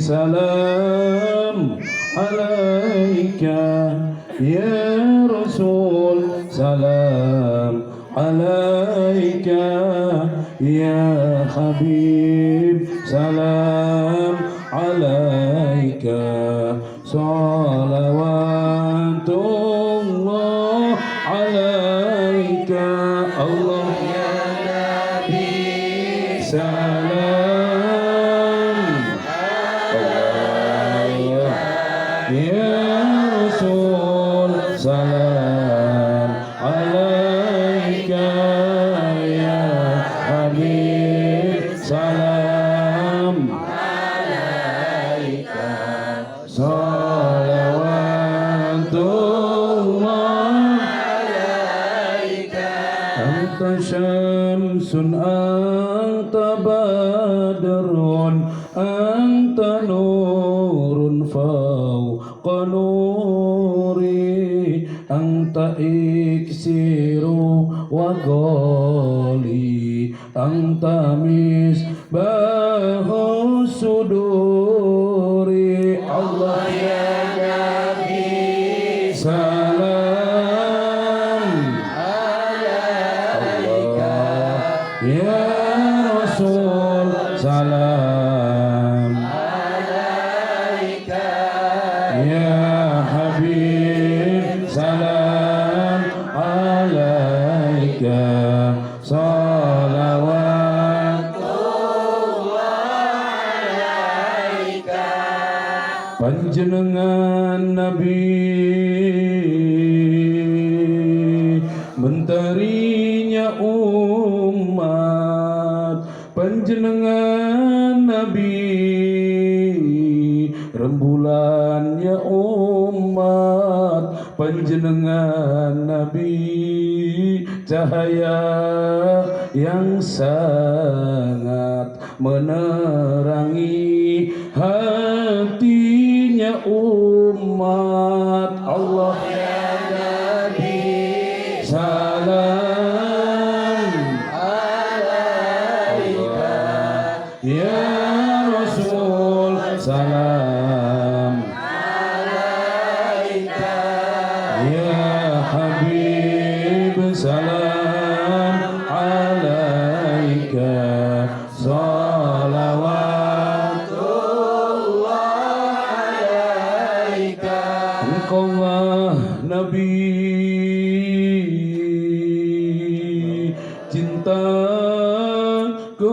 سلام عليك يا رسول سلام عليك يا حبيب سلام عليك صلوات الله عليك الله يا نبي سلام يا رسول سلام عليك يا حبيب سلام عليك صلوات الله عليك أنت شمس أنت بدر أنت نور فوق نوري أنت إكسير وغالي أنت مصباح الصدور الله يا نبي سلام عليك يا رسول سلام عليك يا حبيب سلام عليك صلوات الله عليك panjenengan Nabi menterinya umat panjenengan Nabi rembulannya umat panjenengan Nabi cahaya yang sangat menerangi hatinya umat Allah ya Nabi salam alaika ya Rasul salam alaika ya Habib salam alaika salawatullah alaika engkaulah Nabi cinta ke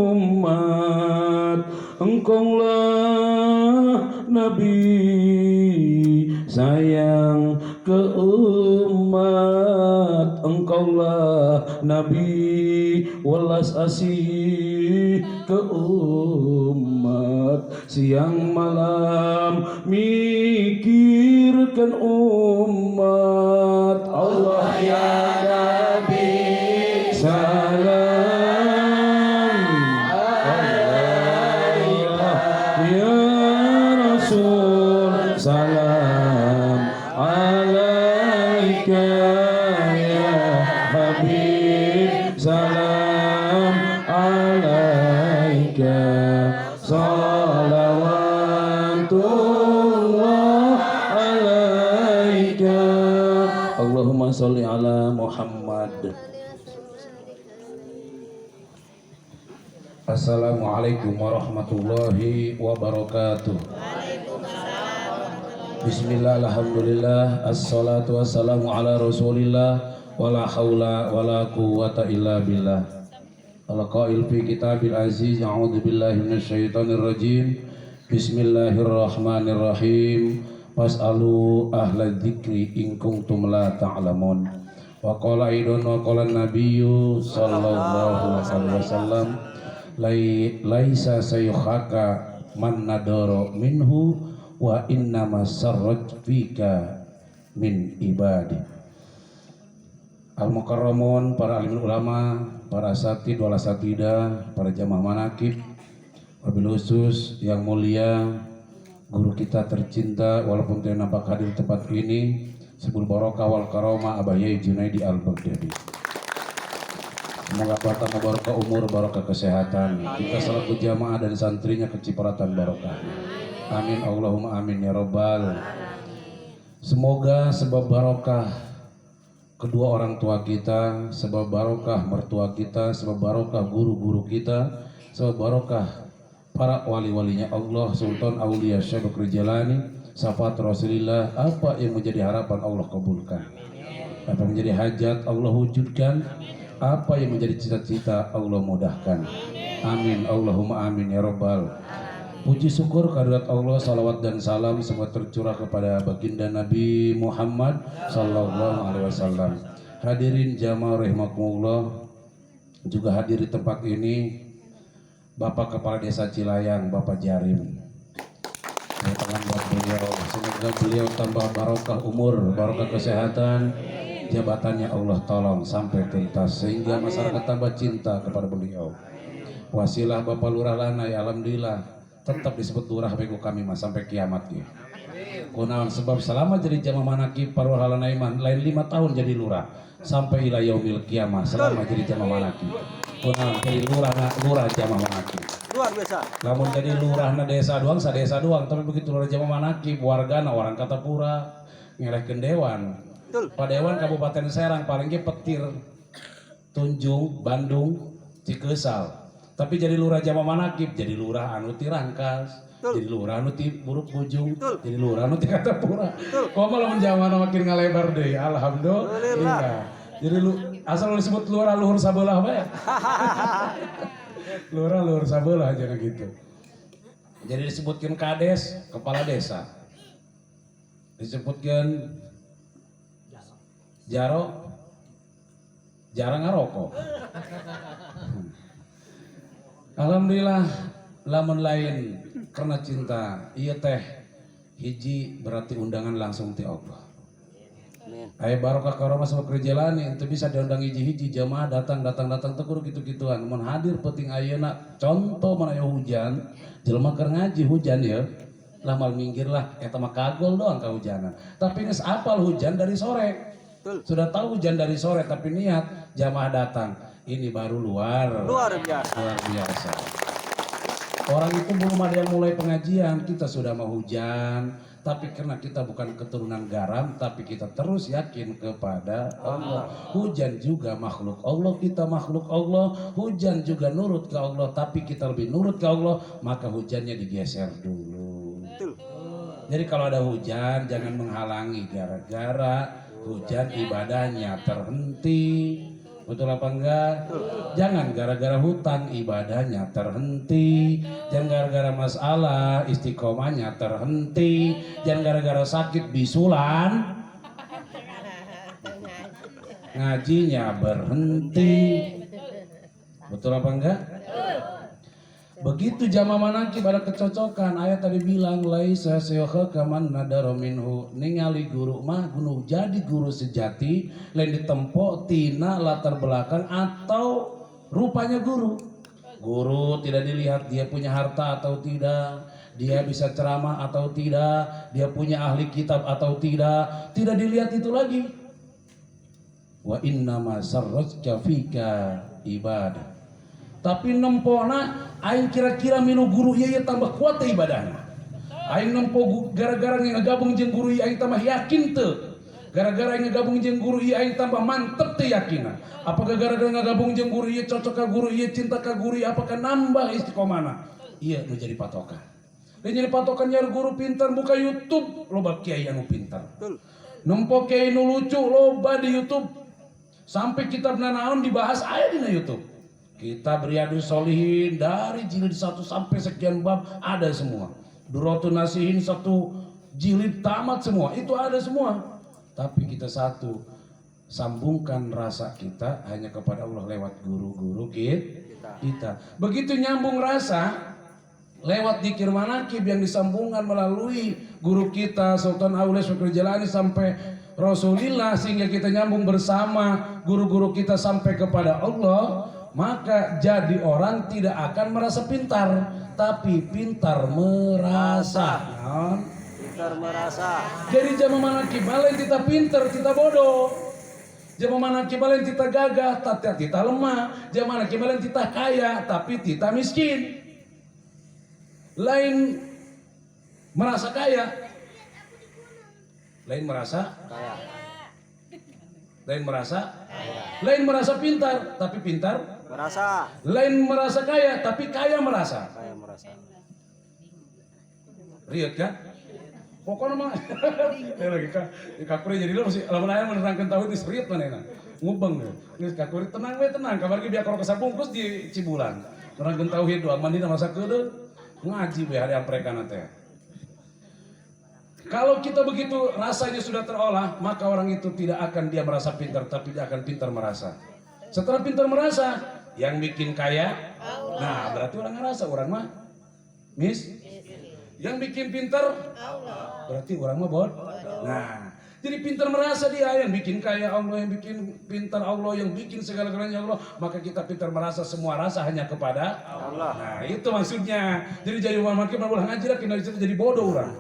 umat engkaulah Nabi sayang ke umat engkaulah Nabi welas asih ke umat siang malam mikirkan umat Allah ya Nabi salam alaika ya Rasul salam alaika ya Habib salam alaika salawatullah alaika Allahumma sholli ala Muhammad. Assalamualaikum warahmatullahi wabarakatuh. Bismillah, alhamdulillah, assalatu wassalamu ala rasulillah, wala hawla wala quwwata illa billah. Al-qail fi kitabil aziz, a'udhu billahi minasyaitonir rajim. Bismillahirrahmanirrahim. Fas'alu ahla dzikri in kuntum la ta'lamun. Wa qala idun wa qala nabiyyu sallallahu alaihi wasallam laisa sayuhaka man nadoro minhu wa innama sarrat fika min ibadi. Al-mukarramun, para alim ulama, para asatid wal asatidah, para jamaah manakib, wabil khusus yang mulia guru kita tercinta walaupun tidak nampak hadir di tempat ini, sebul barokah wal karomah Abah Yai Junaidi Al-Baghdadi. Semoga barokah barokah umur, barokah kesehatan. Kita selaku jamaah dan santrinya kecipratan barokah. Amin Allahumma amin ya robbal. Semoga sebab barokah kedua orang tua kita, sebab barokah mertua kita, sebab barokah guru-guru kita, sebab barokah para wali-walinya Allah, Sultan Aulia Syekh Bakri Jalani, syafaat Rasulullah, apa yang menjadi harapan Allah kabulkan, apa yang menjadi hajat Allah wujudkan, apa yang menjadi cita-cita Allah mudahkan. Amin Allahumma amin ya robbal. Puji syukur kehadirat Allah, salawat dan salam semua tercurah kepada baginda Nabi Muhammad sallallahu alaihi wasallam. Hadirin jamaah rahimakumullah, juga hadir di tempat ini Bapak Kepala Desa Cilayang, Bapak Jarim. Tangan buat beliau, semoga beliau tambah barokah umur, barokah kesehatan, jabatannya Allah tolong sampai tuntas sehingga masyarakat tambah cinta kepada beliau. Wasilah Bapak Lurah Lanai, alhamdulillah tetap disebut lurah bego kami mas sampai kiamat ya. Kunaon sebab selama jadi jamaah manakib Parwal Halanai lain 5 tahun jadi lurah sampai ila yaumil kiamah selama jadi jamaah manakib. Kunaon jadi lurah jamaah manakib. Luar biasa. Namun jadi lurah na desa doang, sa desa doang, tapi begitu lurah jamaah manakib wargana orang kata pura ngelehkeun dewan. Pak Dewan Kabupaten Serang paling ge petir Tunjung, Bandung, Cikeusal. Tapi jadi lurah jamaah manakib, jadi lurah anu ti Rangkas, jadi lurah anu ti Buruk Bujung, jadi lurah anu ti Katapura. Kok malah menjamana makin ngalebar deui. Alhamdulillah. Jadi asal lu disebut lurah luhur sabelah bae. Lurah luhur sabelah aja gitu. Jadi disebutkan kades, kepala desa. Disebutkan jaro, jarang ngarokok. Alhamdulillah lamun lain karena cinta iya teh hiji berarti undangan langsung ti Allah. Aya barokah karomah sama kerjalani itu bisa diundang hiji-hiji jamaah datang teh kudu kitu-kituan mun hadir penting ayeuna contoh mun aya hujan jelema keur ngaji hujan ya lamal minggir lah eta mah kagol doang kahujanan tapi geus apal hujan dari sore. Sudah tahu hujan dari sore tapi niat jamaah datang. Ini baru luar biasa. Orang itu belum ada yang mulai pengajian, kita sudah mau hujan. Tapi karena kita bukan keturunan garam, tapi kita terus yakin kepada Allah. Hujan juga makhluk Allah, kita makhluk Allah. Hujan juga nurut ke Allah, tapi kita lebih nurut ke Allah. Maka hujannya digeser dulu. Jadi kalau ada hujan, jangan menghalangi gara-gara hujan ibadahnya terhenti. Betul apa enggak? Jangan gara-gara hutang ibadahnya terhenti. Jangan gara-gara masalah istiqomahnya terhenti. Jangan gara-gara sakit bisulan ngajinya berhenti. Betul apa enggak? Begitu jamaah manakib ada kecocokan. Ayat tadi bilang laisa syekha kaman nadara minhu, ningali guru mah gunu jadi guru sejati lain ditempo tina latar belakang atau rupanya guru. Guru tidak dilihat dia punya harta atau tidak, dia bisa ceramah atau tidak, dia punya ahli kitab atau tidak dilihat itu lagi. Wa innama sarrajka fika ibadah. Tapi nempona aing kira-kira milu guru ieu tambah kuat teh ibadahna. Aing nempo gara-gara ngagabung jeung guru ieu aing tambah yakin teu. Gara-gara aing ngagabung jeung guru ieu aing tambah mantep teu yakinna. Apakah gara-gara ngagabung jeung guru ieu cocok ka guru ieu cinta ka guru ieu apakah nambah istiqomahna? Ieu nu jadi patokan. Dan jadi patokan nyari guru pintar buka YouTube loba kiai anu pintar. Nempo kiai nu lucu loba di YouTube. Sampai kitab naon dibahas aya dina YouTube. Kita Riyadhus Shalihin dari jilid 1 sampai sekian bab ada semua. Duratun Nasihin 1 jilid tamat semua. Itu ada semua. Tapi kita satu, sambungkan rasa kita hanya kepada Allah lewat guru-guru kita. Begitu nyambung rasa lewat dzikir manakib yang disambungkan melalui guru kita Sultan Aulia Syekh Bakri Jalani sampai Rasulullah sehingga kita nyambung bersama guru-guru kita sampai kepada Allah. Maka jadi orang tidak akan merasa pintar, tapi pintar merasa. Pintar merasa. Jadi jamaah manakib lain kita pintar, kita bodoh. Jama mana kibalen tita gagah, tapi tita lemah. Jama mana kibalen tita kaya, tapi tita miskin. Lain merasa kaya, lain merasa kaya. Lain merasa pintar, tapi pintar merasa. Lain merasa kaya, tapi kaya merasa. Riat kan? Pokoknya mah lagi kakuri jadi lo masih lamun aya menerangkeun tauhid geus riet manehna. Ngubeng geus kakuri tenang we tenang kabar ge biar kalau kesabungkus di Cibulan. Nerangkeun tauhid doang mandi masa keudeuh ngaji we hari amprekan teh. Kalau kita begitu rasanya sudah terolah, maka orang itu tidak akan dia merasa pintar, tapi dia akan pintar merasa. Setelah pintar merasa, yang bikin kaya, nah berarti orang ngerasa orang mah yang bikin pintar, berarti orang mah bodoh. Nah, jadi pintar merasa dia yang bikin kaya Allah, yang bikin pintar Allah, yang bikin segala-galanya Allah. Maka kita pintar merasa semua rasa hanya kepada Allah. Nah, itu maksudnya. Jadi jadi orang makin boleh ngaji lah, kena jadi bodoh orang.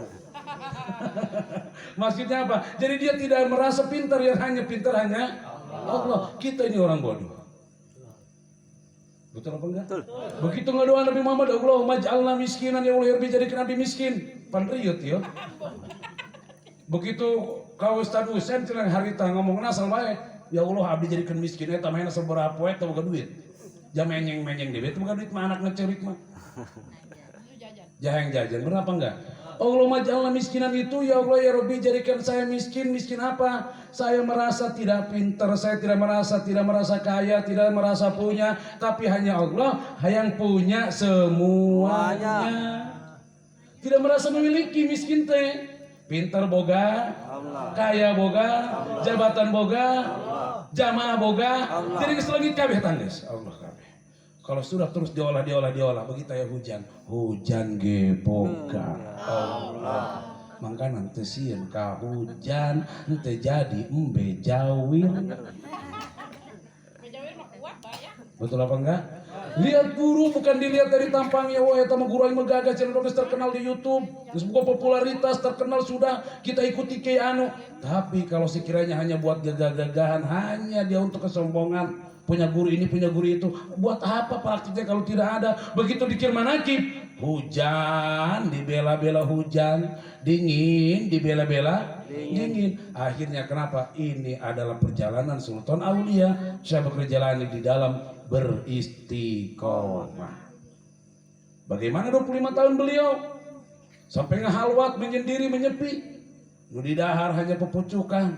Maksudnya apa? Jadi dia tidak merasa pintar, yang hanya pintar hanya Allah. Kita ini orang bodoh. Betul apa enggak? Betul. Begitu ngedoa Nabi Muhammad, Allahumma ja'alna miskinan ya Allah, ya jadikan Nabi miskin. Panriut ya. Begitu kau Ustaz Husain cenah harita ngomong asal bae, ya Allah abdi jadikan miskin eta mah sabaraha poe teu boga duit. Jam menyeng-menyeng dewe teu boga duit mah anak ngecerik mah. Jahang jajan, berapa enggak? Allahumma ja'alna miskinan itu ya Allah ya Rabbi jadikan saya miskin. Miskin apa? Saya merasa tidak pintar, saya tidak merasa kaya, tidak merasa punya, tapi hanya Allah yang punya semuanya. Tidak merasa memiliki, miskin teh. Pintar boga, kaya boga, jabatan boga, jamaah boga. Jadi keselagi kabeh tangis Allah kabeh. Kalau sudah terus diolah, begitu ya hujan ge boga Allah. Maka nanti sieun ka hujan, nanti jadi embe jawir. Betul apa enggak? Lihat guru bukan dilihat dari tampangnya, wah eta mah guru yang megagah channel terkenal di YouTube, terus buka popularitas terkenal sudah kita ikuti ke anu. Tapi kalau sekiranya hanya buat gagah-gagahan, hanya dia untuk kesombongan, punya guru ini, punya guru itu, buat apa praktiknya kalau tidak ada? Begitu dikir manakib, hujan dibela-bela hujan, dingin dibela-bela dingin. Akhirnya kenapa? Ini adalah perjalanan Sultan Aulia. Saya bekerja di dalam beristiqomah. Bagaimana 25 tahun beliau sampai ngehalwat, menyendiri, menyepi. Nu di dahar hanya pepucukan.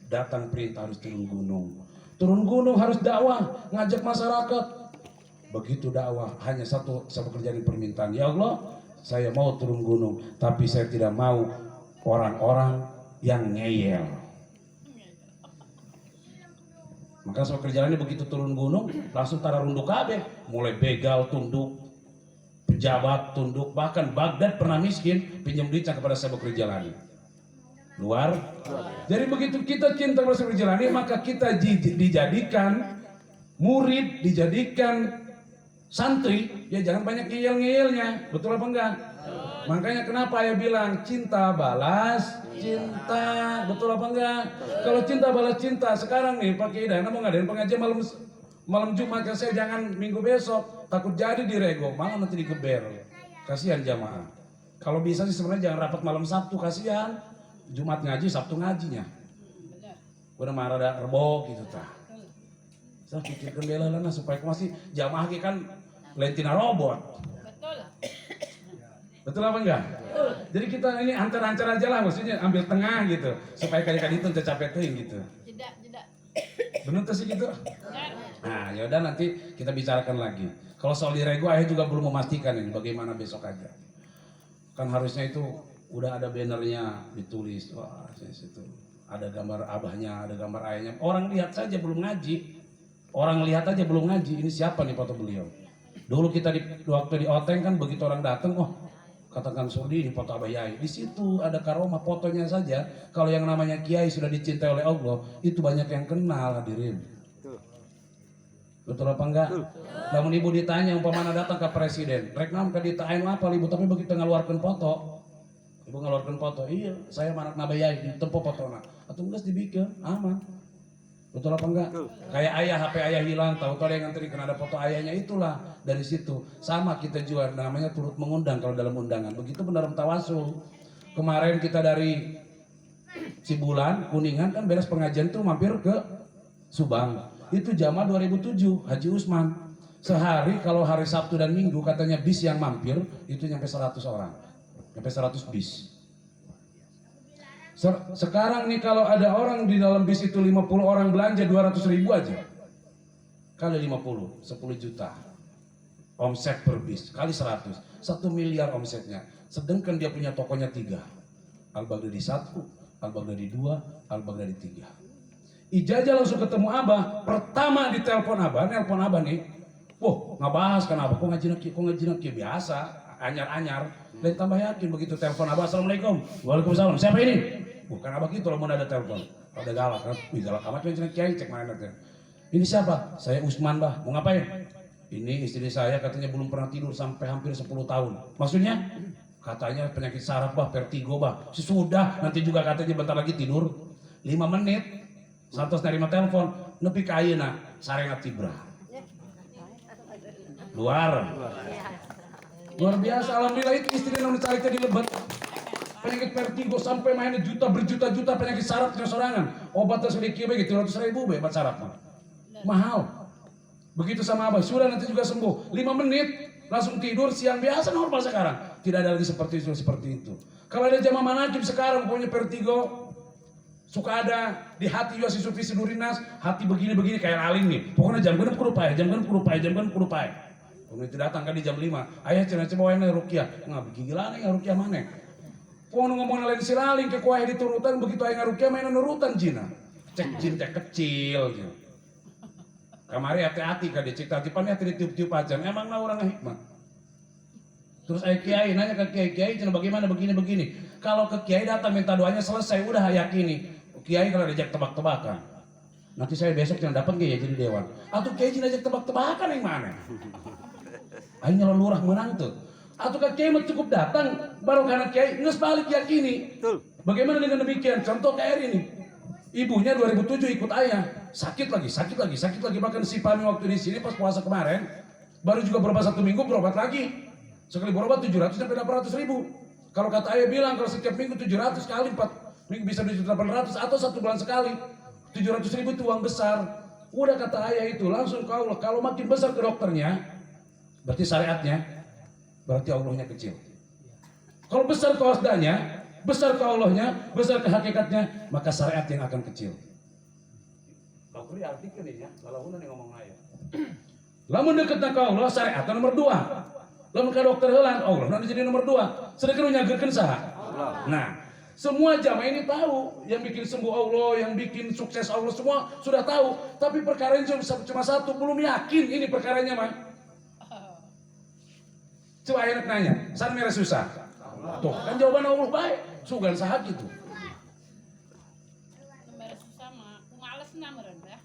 Datang perintah harus turun gunung. Turun gunung harus dakwah, ngajak masyarakat. Begitu dakwah hanya satu kerjaan permintaan. Ya Allah, saya mau turun gunung, tapi saya tidak mau orang-orang yang ngeyel. Maka soal kerjaannya begitu turun gunung langsung tara runduk kabeh, mulai begal tunduk, pejabat tunduk, bahkan Baghdad pernah miskin pinjam duit kepada saya bekerja lagi. Luar. Jadi begitu kita cinta kepada saya bekerja lagi, maka kita dijadikan murid, dijadikan santri, ya jangan banyak ngeyel-ngeyelnya. Betul apa enggak? Makanya kenapa ayah bilang cinta balas cinta, betul apa enggak? Kalau cinta balas cinta, sekarang nih Pak Kiai mau ngadain pengajian malam Jumat, kan saya jangan minggu besok, takut jadi dirego, malah nanti digeber, kasihan jamaah. Kalau bisa sih sebenarnya jangan rapat malam Sabtu, kasihan. Jumat ngaji, Sabtu ngajinya. Udah marah ada rebok gitu tah. Saya pikirkan bela lah supaya masih jamaah kan lentina robot. Betul apa enggak? Jadi kita ini antar-antar aja lah, maksudnya ambil tengah gitu, supaya kali-kali itu tercapai gitu. Jeda. Bener tuh sih gitu. Nah, yaudah nanti kita bicarakan lagi. Kalau soal dirego, ayah juga belum memastikan ini bagaimana besok aja. Kan harusnya itu udah ada bannernya ditulis, wah situ ada gambar abahnya, ada gambar ayahnya. Orang lihat saja belum ngaji. Orang lihat aja belum ngaji. Ini siapa nih foto beliau? Dulu kita waktu di Oteng kan begitu orang datang, oh katakan Surdi ini foto Abah Yai. Di situ ada karomah fotonya saja. Kalau yang namanya Kiai sudah dicintai oleh Allah, itu banyak yang kenal hadirin. Betul apa enggak? Namun ibu ditanya umpamana datang ke presiden, rek nam ka ditain apa ibu, tapi begitu ngaluarkeun foto. Ibu ngaluarkeun foto, iya saya anak Abah Yai, ditempo fotona. Atuh geus dibikin aman. Betul apa enggak? Kayak ayah, HP ayah hilang, tahu-tahu ada yang nganterin, karena ada foto ayahnya, itulah dari situ. Sama kita juga, namanya turut mengundang kalau dalam undangan. Begitu benar tawasul. Kemarin kita dari Cibulan, Kuningan kan beres pengajian tuh mampir ke Subang. Itu jamaah 2007, Haji Usman. Sehari kalau hari Sabtu dan Minggu katanya bis yang mampir itu nyampe 100 orang. Nyampe 100 bis. Sekarang nih kalau ada orang di dalam bis itu 50 orang belanja 200.000 aja. Kali 50, 10 juta. Omset per bis, kali 100. 1 miliar omsetnya. Sedangkan dia punya tokonya 3. Al-Baghdadi 1, Al-Baghdadi 2, Al-Baghdadi 3. Ijazah langsung ketemu Abah. Pertama ditelepon Abah, nelpon Abah nih. Wah, nggak bahas kan Abah, kok ngaji nak biasa, anyar-anyar. Dan tambah yakin begitu telepon Abah, Assalamualaikum. Waalaikumsalam. Siapa ini? Bukan Abah gitu loh, mau ada telepon. Ada galak kan? Wih, galak amat cuma kiai, cek mana nanti. Ini siapa? Saya Usman, Bah. Mau ngapain? Ini istri saya katanya belum pernah tidur sampai hampir 10 tahun. Maksudnya? Katanya penyakit saraf, Bah, vertigo, Bah. Sudah, nanti juga katanya bentar lagi tidur. 5 menit. Santos nerima telepon, nepi ka ayeuna sareng tibra. Luar biasa, alhamdulillah itu istri yang dicari di Lebet. Penyakit vertigo sampai mainnya berjuta-juta penyakit sarafnya sorangan. Obatnya sedikit begitu 300.000 obat saraf mah. Mahal. Begitu sama Abah, sudah nanti juga sembuh. 5 menit langsung tidur, siang biasa normal sekarang. Tidak ada lagi seperti itu. Kalau ada jamaah manakib sekarang punya vertigo, suka ada di hati juga si Sufi Sidurinas, hati begini-begini kayak aling nih. Pokoknya jam genep kudu pae. Kemudian itu datang kan di jam 5. Ayah cenah coba wae ruqyah. Ngah gila nih ruqyah mana? Pokoknya ngomong lain si laling ke kuah diturutan begitu ayah ruqyah mainan nurutan jina. Cek jin teh kecil gitu. Kamari hati-hati kan dicek tatipannya hati ditiup-tiup aja. Emang orang hikmah. Terus ayah kiai nanya ke kiai cenah bagaimana begini. Kalau ke kiai datang minta doanya selesai udah yakini. Kiai kalau diajak tebak-tebakan, nanti saya besok yang dapat kiai jadi dewan. Atau kiai diajak tebak-tebakan yang mana? Akhirnya lurah menang tuh. Atau kiai cukup datang baru karena kiai nges balik yakini. Bagaimana dengan demikian? Contoh kayak ini. Ibunya 2007 ikut ayah, sakit lagi. Bahkan si Pami waktu di sini pas puasa kemarin baru juga berobat 1 minggu berobat lagi. Sekali berobat 700 sampai 800.000. Kalau kata ayah bilang kalau setiap minggu 700 kali 4 minggu bisa 800 atau 1 bulan sekali 700.000 itu uang besar. Udah kata ayah itu langsung ke Allah. Kalau makin besar ke dokternya berarti syariatnya, berarti Allahnya kecil. Kalau besar ke wasdanya, besar ke Allahnya, besar ke hakikatnya, maka syariat yang akan kecil. Kau artikan ini ya, kalau nih ngomong ayah. Lamun deketna ke Allah syariat nomor 2. Lamun ke dokter heula Allah nanti jadi nomor 2. Sedekah nyageurkeun saha? Nah, semua jamaah ini tahu, yang bikin sembuh Allah, yang bikin sukses Allah semua sudah tahu. Tapi perkaranya cuma satu, belum yakin ini perkaranya mah. Coba enak nanya, san merah susah. Tuh kan jawaban Allah baik, sugan saha gitu. Merah susah mah, males meren ya.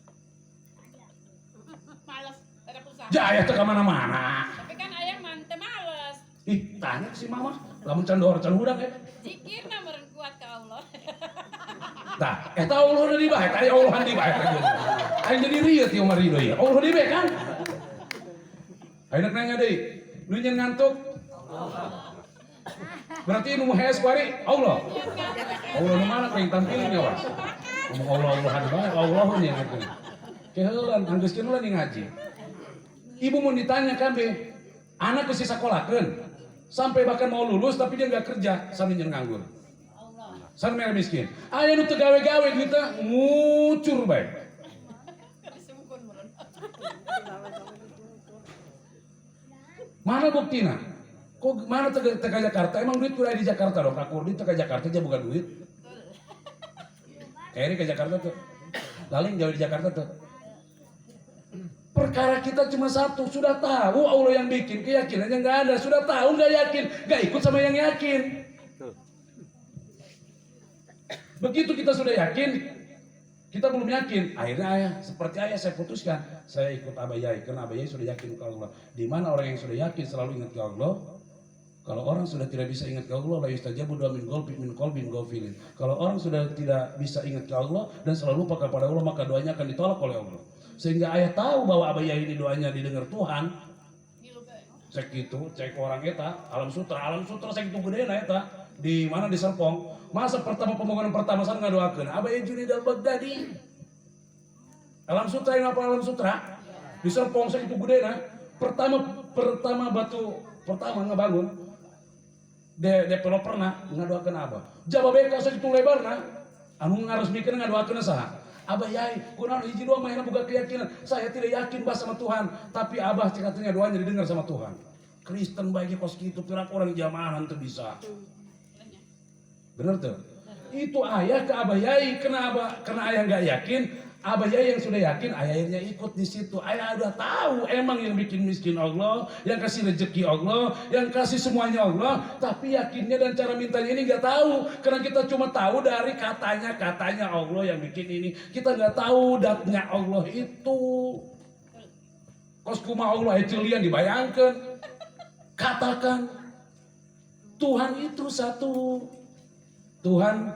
Males, ada usaha. Jaya tuh kemana-mana. Tapi kan ayah mante males. Ih, tanya sih mama, lamun can hudang ya. Zikir meren kuat ke Allah. Tah, eta Allah udah dibaik, aya Allahan dibaik. Aing jadi rieuh ti Umar Ridho ya. Allah dibaik kan? Ayeuna nanya deui, nu nyen ngantuk? Berarti nu hees kuari Allah. Allah nu mana kayak tampilnya wa? Ngomong Allahan bae, Allah nya ngaku. Keheulan anggeuskeun ulah ngaji. Ibu mau ditanya kabeh, anak geus sakolahkeun. Sampai bahkan mau lulus tapi dia nggak kerja, sambil nganggur. San merah miskin. Aya nu teu gawe-gawe duitna ngucur bae. Mana buktina? Kok mana teu ka Jakarta? Emang duit kudu di Jakarta dong. Kakur di teu ka Jakarta aja bukan duit. Kayak ke Jakarta tuh. Laling jauh di Jakarta tuh. Perkara kita cuma satu, sudah tahu Allah yang bikin, keyakinannya nggak ada, sudah tahu nggak yakin, nggak ikut sama yang yakin. Begitu kita sudah yakin, kita belum yakin, akhirnya ayah, seperti ayah saya putuskan, saya ikut Abah Yai, karena Abah Yai sudah yakin ke Allah. Di mana orang yang sudah yakin selalu ingat ke Allah, Kalau orang sudah tidak bisa ingat ke Allah, la yustajabu doa min qalbin ghafilin. Kalau orang sudah tidak bisa ingat ke Allah dan selalu lupa kepada Allah, maka doanya akan ditolak oleh Allah. Sehingga ayah tahu bahwa Abah Yai ini doanya didengar Tuhan. Cek itu, cek orang eta, alam sutra cek itu gede na eta. Di mana di Serpong. Masa pertama pembangunan pertama sana ngadoakeun Abah Yai Junid al-Baghdadi. Alam sutra ini apa alam sutra? Di Serpong cek itu gede na. Pertama batu pertama ngebangun. Developerna ngadoakeun Abah. Jaba beka sakitu lebarna anu ngaresmikeun ngadoakeun saha? Abah Yai, kunaon hiji dua mah boga keyakinan. Saya tidak yakin bah sama Tuhan, tapi Abah cek atunya doanya didengar sama Tuhan. Kristen bae kos kitu pirak orang jamaahan teu bisa. Bener tuh? Itu ayah ke Abah Yai, kena ayah enggak yakin. Abah Yai yang sudah yakin, ayahnya ikut di situ. Ayah udah tahu emang yang bikin miskin Allah, yang kasih rezeki Allah, yang kasih semuanya Allah. Tapi yakinnya dan cara mintanya ini nggak tahu, karena kita cuma tahu dari katanya Allah yang bikin ini. Kita nggak tahu datnya Allah itu. Kos kuma Allah itu lian dibayangkan. Katakan Tuhan itu satu. Tuhan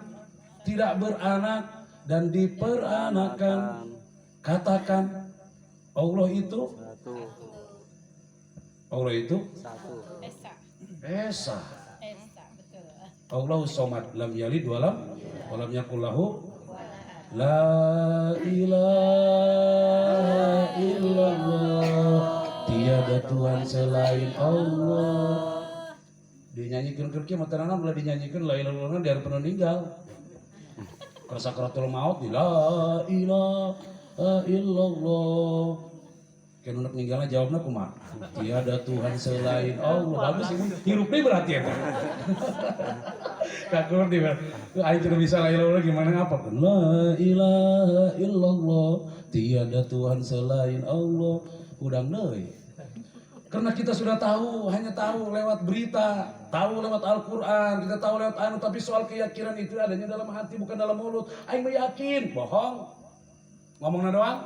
tidak beranak dan diperanakan. Katakan Allah itu satu. Allah itu Satu. Esa. Betul. Allahu somad, lam yalid walam yakul lahu la ilaha illallah. Tiada Tuhan selain Allah. Dinyanyikan kerja materangan mulai dinyanyikan la ilaha illallah dari pernah meninggal. Sakaratul maut la ilaha illallah. Kan untuk meninggalnya jawabnya kumaha? Tiada Tuhan selain Allah. Bagus ini hirup deh berarti ya. Kakur dia. Ayo tidak bisa la ilaha illallah gimana ngapa? La ilaha illallah. Tiada Tuhan selain Allah. Udang deui. Karena kita sudah tahu, hanya tahu lewat berita, tahu lewat Al-Quran, kita tahu lewat anu, tapi soal keyakinan itu adanya dalam hati, bukan dalam mulut. Aing yakin, bohong. Ngomongnya doang.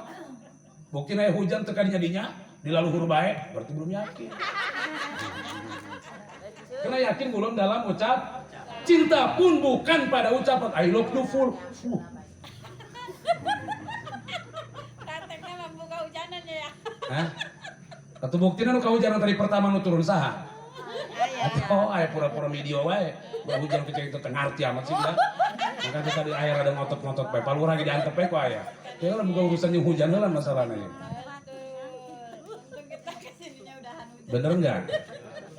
Bukti naik hujan tekaninya dinya, dilalu huru baik, berarti belum yakin. Karena yakin belum dalam ucap cinta pun bukan pada ucapan I love you full. Prakteknya membuka hujanan ya. Hah? Atau buktinya nu kahujanan tadi pertama nu turun saha? Atau aya pura-pura video wae. Hujan kecil itu tengah arti amat sih dah. Maka tadi air ada ngotot-ngotot bae. Palura ge diantep bae ku aya. Teu lah bukan urusan yang hujan heula masalahna ya. Untung kita kesininya udahan hujan. Bener enggak?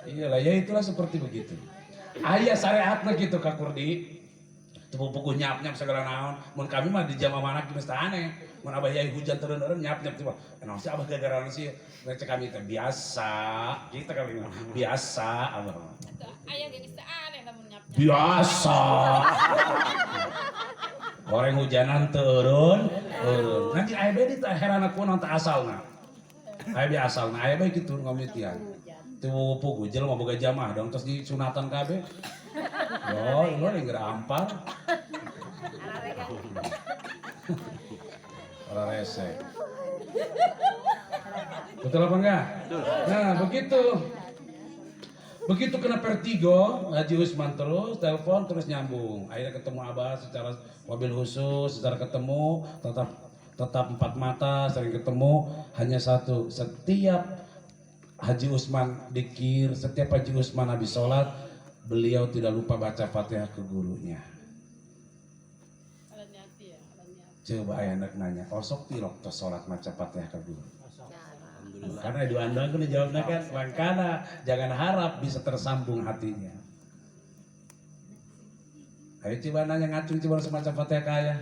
Iyalah ya itulah seperti begitu. Aya syariatna gitu Kak Kurdi. Teu buku nyap-nyap segala naon. Mun kami mah di jama mana geus teh aneh. Mun Abah Yai hujan terus-terus nyap-nyap tiba. Naon sih Abah gara-gara sih? Recek kami teh biasa. Kita kami mah biasa Abah. Ayah gak bisa aneh namun nyap. Biasa. Goreng hujanan turun. Nanti aya bedi teh herana kunaon teh asalna. Aya be asalna, aya bae kitu ngomitian. Teu pugu jelema boga jamaah dong terus di sunatan kabeh. Yo, ini geura ampar. Ora rese. Betul apa enggak? Nah, begitu. Begitu kena vertigo, Haji Usman terus telepon terus nyambung. Akhirnya ketemu Abah secara mobil khusus, secara ketemu tetap empat mata, sering ketemu hanya satu. Setiap Haji Usman dikir, setiap Haji Usman habis sholat, beliau tidak lupa baca Fatihah ke gurunya. Coba ayah anak nanya, osok pilok tos sholat maca Fatihah ke guru. Karena diandang kan dijawabnya kan, makanya jangan harap bisa tersambung hatinya. Ayo coba nanya ngacung coba semacam Fatihah kaya.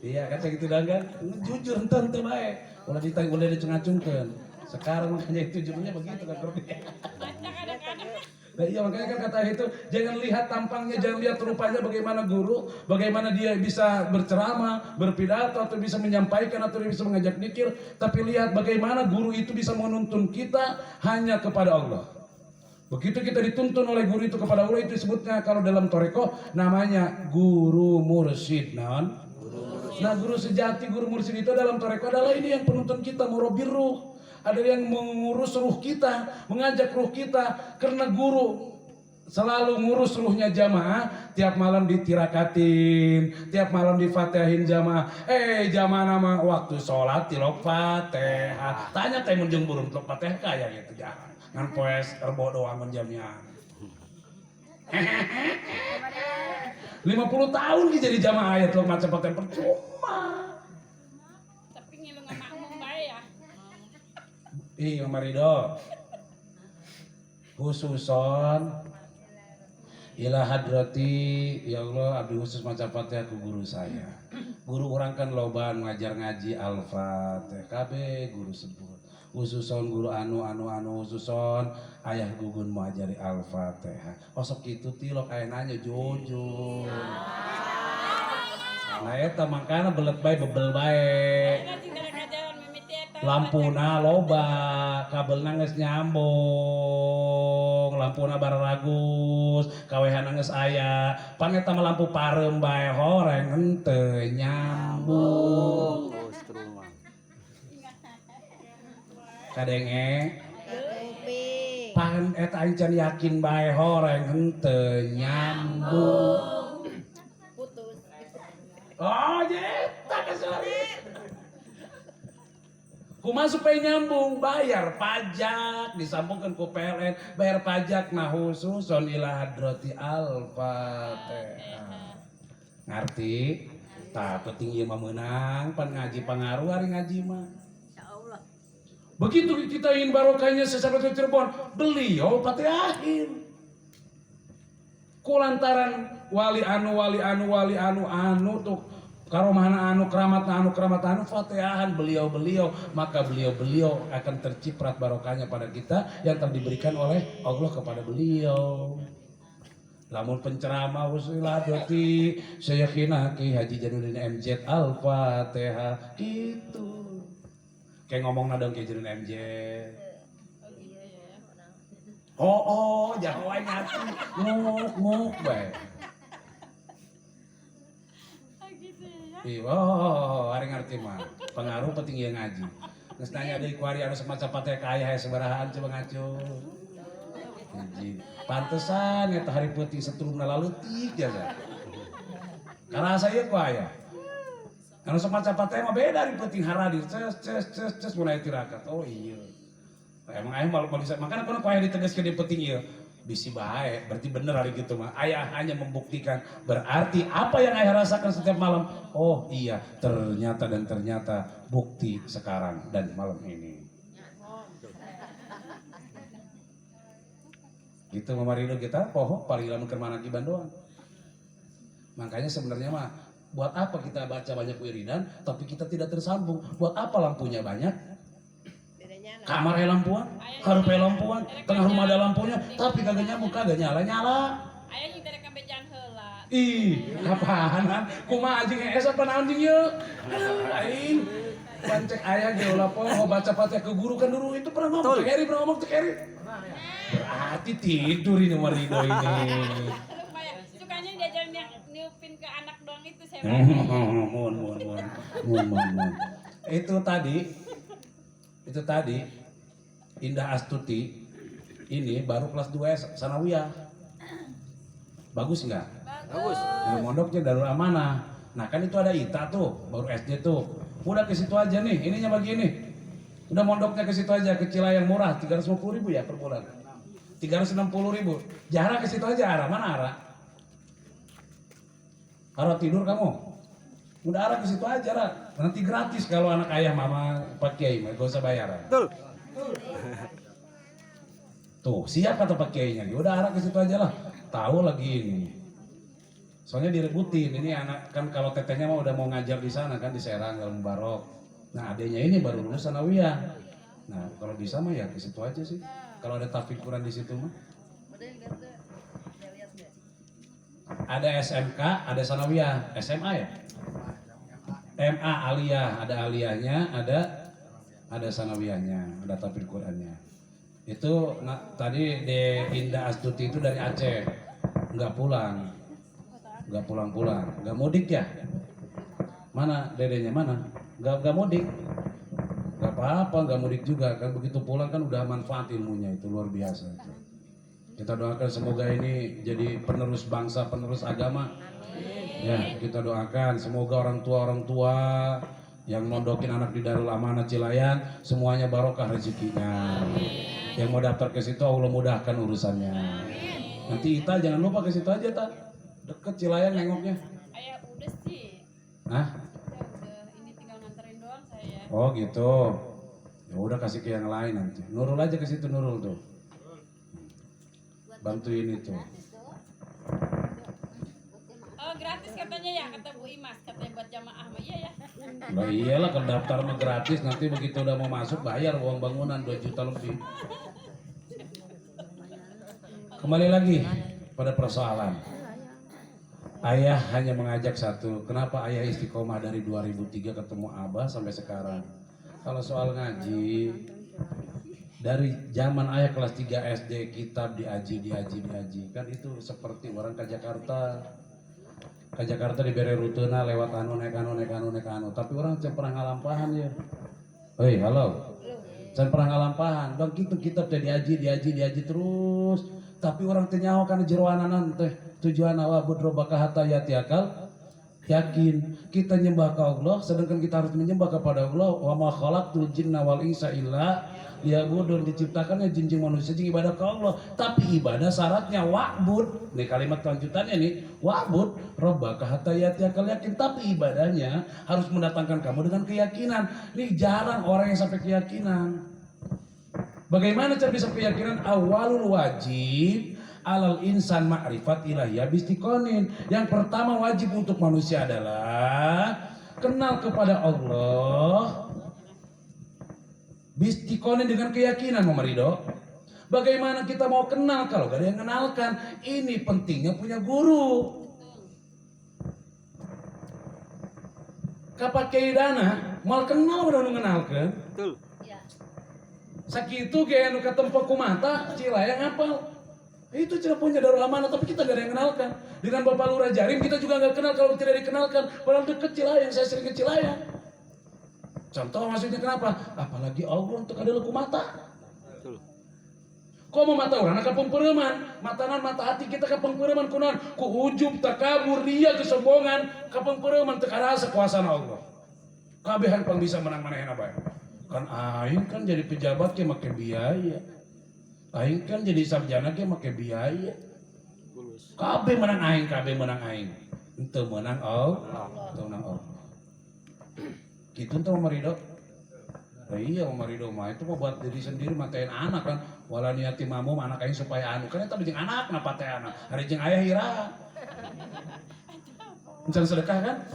Iya kan gitu dan kan, jujur ente baik. Ulah ditanya boleh dicung-acungkan. Sekarang makanya itu judulnya begitu kan Kurdi. Nah iya makanya kan kata itu jangan lihat tampangnya, jangan lihat rupanya bagaimana guru, bagaimana dia bisa berceramah, berpidato atau bisa menyampaikan atau dia bisa mengajak zikir, tapi lihat bagaimana guru itu bisa menuntun kita hanya kepada Allah. Begitu kita dituntun oleh guru itu kepada Allah, itu disebutnya kalau dalam toreko namanya guru mursyid. Nah guru sejati, guru mursyid itu dalam toreko adalah ini yang penuntun kita murabbiruh. ada yang mengurus ruh kita, mengajak ruh kita, karena guru selalu ngurus ruhnya jamaah, tiap malam ditirakatin, tiap malam difatihin jamaah. Jamaah nama waktu sholat tilok fatihah. Tanya teh menjeng burung tilok fatihah kayak gitu jangan. Ngan poes erbo doang menjamnya. 50 tahun kita jadi jamaah ayat tilok macam fatihah percuma. Tapi ngilu ngamakmum bae ya. Ih, Marido. Khususon ila hadrati, ya Allah, abdi khusus maca Fatihah ke guru saya. Guru orang kan lobaan ngajar ngaji Al-Fatihah. KB guru sebut. Khususon guru anu khususon ayah gugun mau ajari Al-Fatihah. Osok itu tilok aya nanya jojo. Nah eta makana belet bae bebel bae. Lampuna loba, kabelna geus nyambung, lampuna bararagus, kawehana geus aya. Pangeta mah lampu parem bae horeng henteu nyambung. Kadenge pan eta aing can yakin bae horeng henteu nyambung. Putus. Oh, eta kesulit. Kumaha supaya nyambung, bayar pajak, disambungkan ku PLN, bayar pajak nah khususon ila hadrati Al-Fatihah. Ngarti? Tak penting ieu mah meunang, pan ngaji pangaruh hari ngaji mah. Insyaallah. Begitu kita ingin barokahnya sesahabat Cirebon, beliau Fatihahin. Kulantaran wali anu tuh karomahna anu keramat anu Fatihahan beliau maka beliau akan terciprat barokahnya pada kita yang telah diberikan oleh Allah kepada beliau. Lamun penceramah usulah berarti Syekhina Ki Haji Jainuddin MZ Al-Fatihah gitu. Kayak ngomong nadong Ki Jainuddin MZ. Jangan wae ngati nguk bae. Hari ngerti mah pengaruh penting yang ngaji. Geus nanya deui ku ari anu semacam Fatihah ka aya sabarahaan coba ngaco. Anjing. Pantesan eta hari peuting setrumna laleutik jaga. Karasa ieu ku aya. Anu semacam Fatihah mah beda hari peuting haradir. Ces mulai tirakat. Oh iya. Emang aya malu bisa makana kudu ku aya ditegaskeun di peuting ieu. Bisi baik, berarti bener hari gitu mah. Ayah hanya membuktikan, berarti apa yang ayah rasakan setiap malam. Oh iya, ternyata bukti sekarang dan malam ini. Gitu Mama Rido kita, pohok paling lama kemana kiban doang. Makanya sebenarnya mah, buat apa kita baca banyak wiridan, tapi kita tidak tersambung. Buat apa lampunya banyak? Kamar lampuan, karupe lampuan, tengah rumah ada lampunya, tapi kagak nyambung, kagak nyala. Aya yang tadi kambejan heula. Ih, kapaanan? Kumaha anjing esa panaon jeung ieu? Aing pancek aya ge ulah poe baca Fatihah ke guru kan dulu itu pernah ngomong teh Keri. Berarti tidur ini Marido ini. Sukanya diajarin yang niupin ke anak doang itu saya. Mohon. Itu tadi Indah Astuti ini baru kelas 2 sanawiyah. Bagus nggak? Bagus. Nah, mondoknya Darul Amanah. Nah kan itu ada ITA tuh, baru SD tuh. Udah ke situ aja nih, ininya begini. Udah mondoknya ke situ aja, ke Cilayang murah, 350.000 ya per bulan. 360.000. Jarak ke situ aja, arah mana arah? Arah tidur kamu? Udah arah ke situ aja, Ra. Nanti gratis kalau anak ayah mama Pak Kiai, gak usah bayar. Betul. Tuh, siap kata Pak Kiainya. Udah arah ke situ aja lah. Tahu lagi ini. Soalnya direbutin. Ini anak kan kalau tetehnya mah udah mau ngajar di sana kan di Serang Al Mubarok. Nah, adanya ini baru lulus sanawiyah. Nah, kalau bisa mah ya ke situ aja sih. Kalau ada tahfidz Quran di situ mah. Ada SMK, ada sanawiyah, SMA ya? MA aliyah, ada aliyahnya, ada sanawiyahnya, ada tahfidz Qurannya. Itu tadi di Indah Astuti itu dari Aceh, nggak pulang, nggak mudik ya? Mana dedenya mana? Nggak mudik, Gak apa-apa, gak mudik juga kan, begitu pulang kan udah manfaat ilmunya, itu luar biasa itu. Kita doakan semoga ini jadi penerus bangsa, penerus agama. Ya, kita doakan semoga orang tua yang mondokin anak di Darul Amanah Cilayan semuanya barokah rezekinya. Yang mau daftar ke situ Allah mudahkan urusannya. Nanti Ita jangan lupa ke situ aja, tak deket Cilayan nengoknya. Ayah udah sih. Hah? Udah ini tinggal nganterin doang saya. Oh gitu. Ya udah kasih ke yang lain nanti. Nurul aja ke situ Nurul tuh. Bantuin itu. Oh gratis katanya ya, kata Bu Imas, katanya buat jamaah mah iya ya. Lah iyalah kalau daftar mah gratis, nanti begitu udah mau masuk bayar uang bangunan 2 juta lebih. Kembali lagi pada persoalan. Ayah hanya mengajak satu, kenapa ayah istiqomah dari 2003 ketemu Abah sampai sekarang? Kalau soal ngaji, dari zaman ayah kelas 3 SD kitab diaji kan itu seperti orang ke Jakarta. Ke Jakarta diberi rutena lewat naik anu, tapi orang jangan pernah ngalampahan ya. Hei, halo. Jangan pernah ngalampahan. Bang kitab teh diaji terus. Tapi orang teh nyaho kana jeroananan teh tujuan awak budrobaka hatta yatiakal yakin kita nyembah ke Allah sedangkan kita harus menyembah kepada Allah wa ma khalaqtul jinna wal insa illa liya'budun diciptakannya jin jeung manusia jeung ibadah ke Allah tapi ibadah syaratnya wa'bud nih kalimat lanjutannya nih wa'bud rabbaka hatta yatiakal yakin tapi ibadahnya harus mendatangkan kamu dengan keyakinan nih jarang orang yang sampai keyakinan. Bagaimana cara bisa keyakinan? Awalul wajib alal insan ma'rifat ilahiyah bistiqonin. Yang pertama wajib untuk manusia adalah kenal kepada Allah bistiqonin dengan keyakinan, Mama Ridho. Bagaimana kita mau kenal kalau gak ada yang kenalkan? Ini pentingnya punya guru. Kapakai dana mal kenal udah mengenalkan. Betul. Sakitu kayak anu katempo ku mata Cilayang ngapal. Itu cina punya Darul Amanah tapi kita gak ada yang kenalkan. Dengan Bapak Lurah Jarim kita juga gak kenal kalau tidak dikenalkan. Padahal deket Cilayang, saya sering ke Cilayang. Contoh maksudnya kenapa? Apalagi Allah untuk ada ku mata. Kok mau mata orang ka pengpereman, matanan mata hati kita ka pengpereman kunaon? Ku ujub takabur ria kesombongan ka pengpereman teu karasa kuasana Allah. Kabehan pang bisa menang manehna bae. Kan aing kan jadi pejabat ke make biaya. Aing kan jadi sarjana ke make biaya. Kabeh menang aing. Henteu menang Allah. Henteu menang Allah. Kitu teh Mama Ridho. Nah, iya Mama Ridho mah itu mah buat diri sendiri matain anak kan. Wala niati mamum anak aing supaya anu kan eta jeung anak napa teh anak. Hari jeung aya hira. Encan sedekah kan?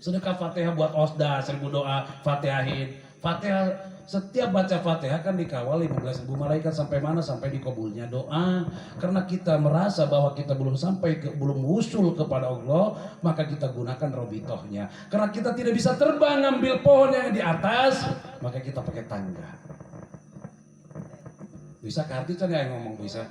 Sedekah Fatihah buat osda 1000 doa Fatihahin. Fatihah setiap baca Fatihah kan dikawal 15.000 malaikat sampai mana sampai dikabulnya doa. Karena kita merasa bahwa kita belum belum usul kepada Allah, maka kita gunakan robitohnya. Karena kita tidak bisa terbang ngambil pohon yang di atas, maka kita pakai tangga. Bisa karti kan ya yang ngomong bisa.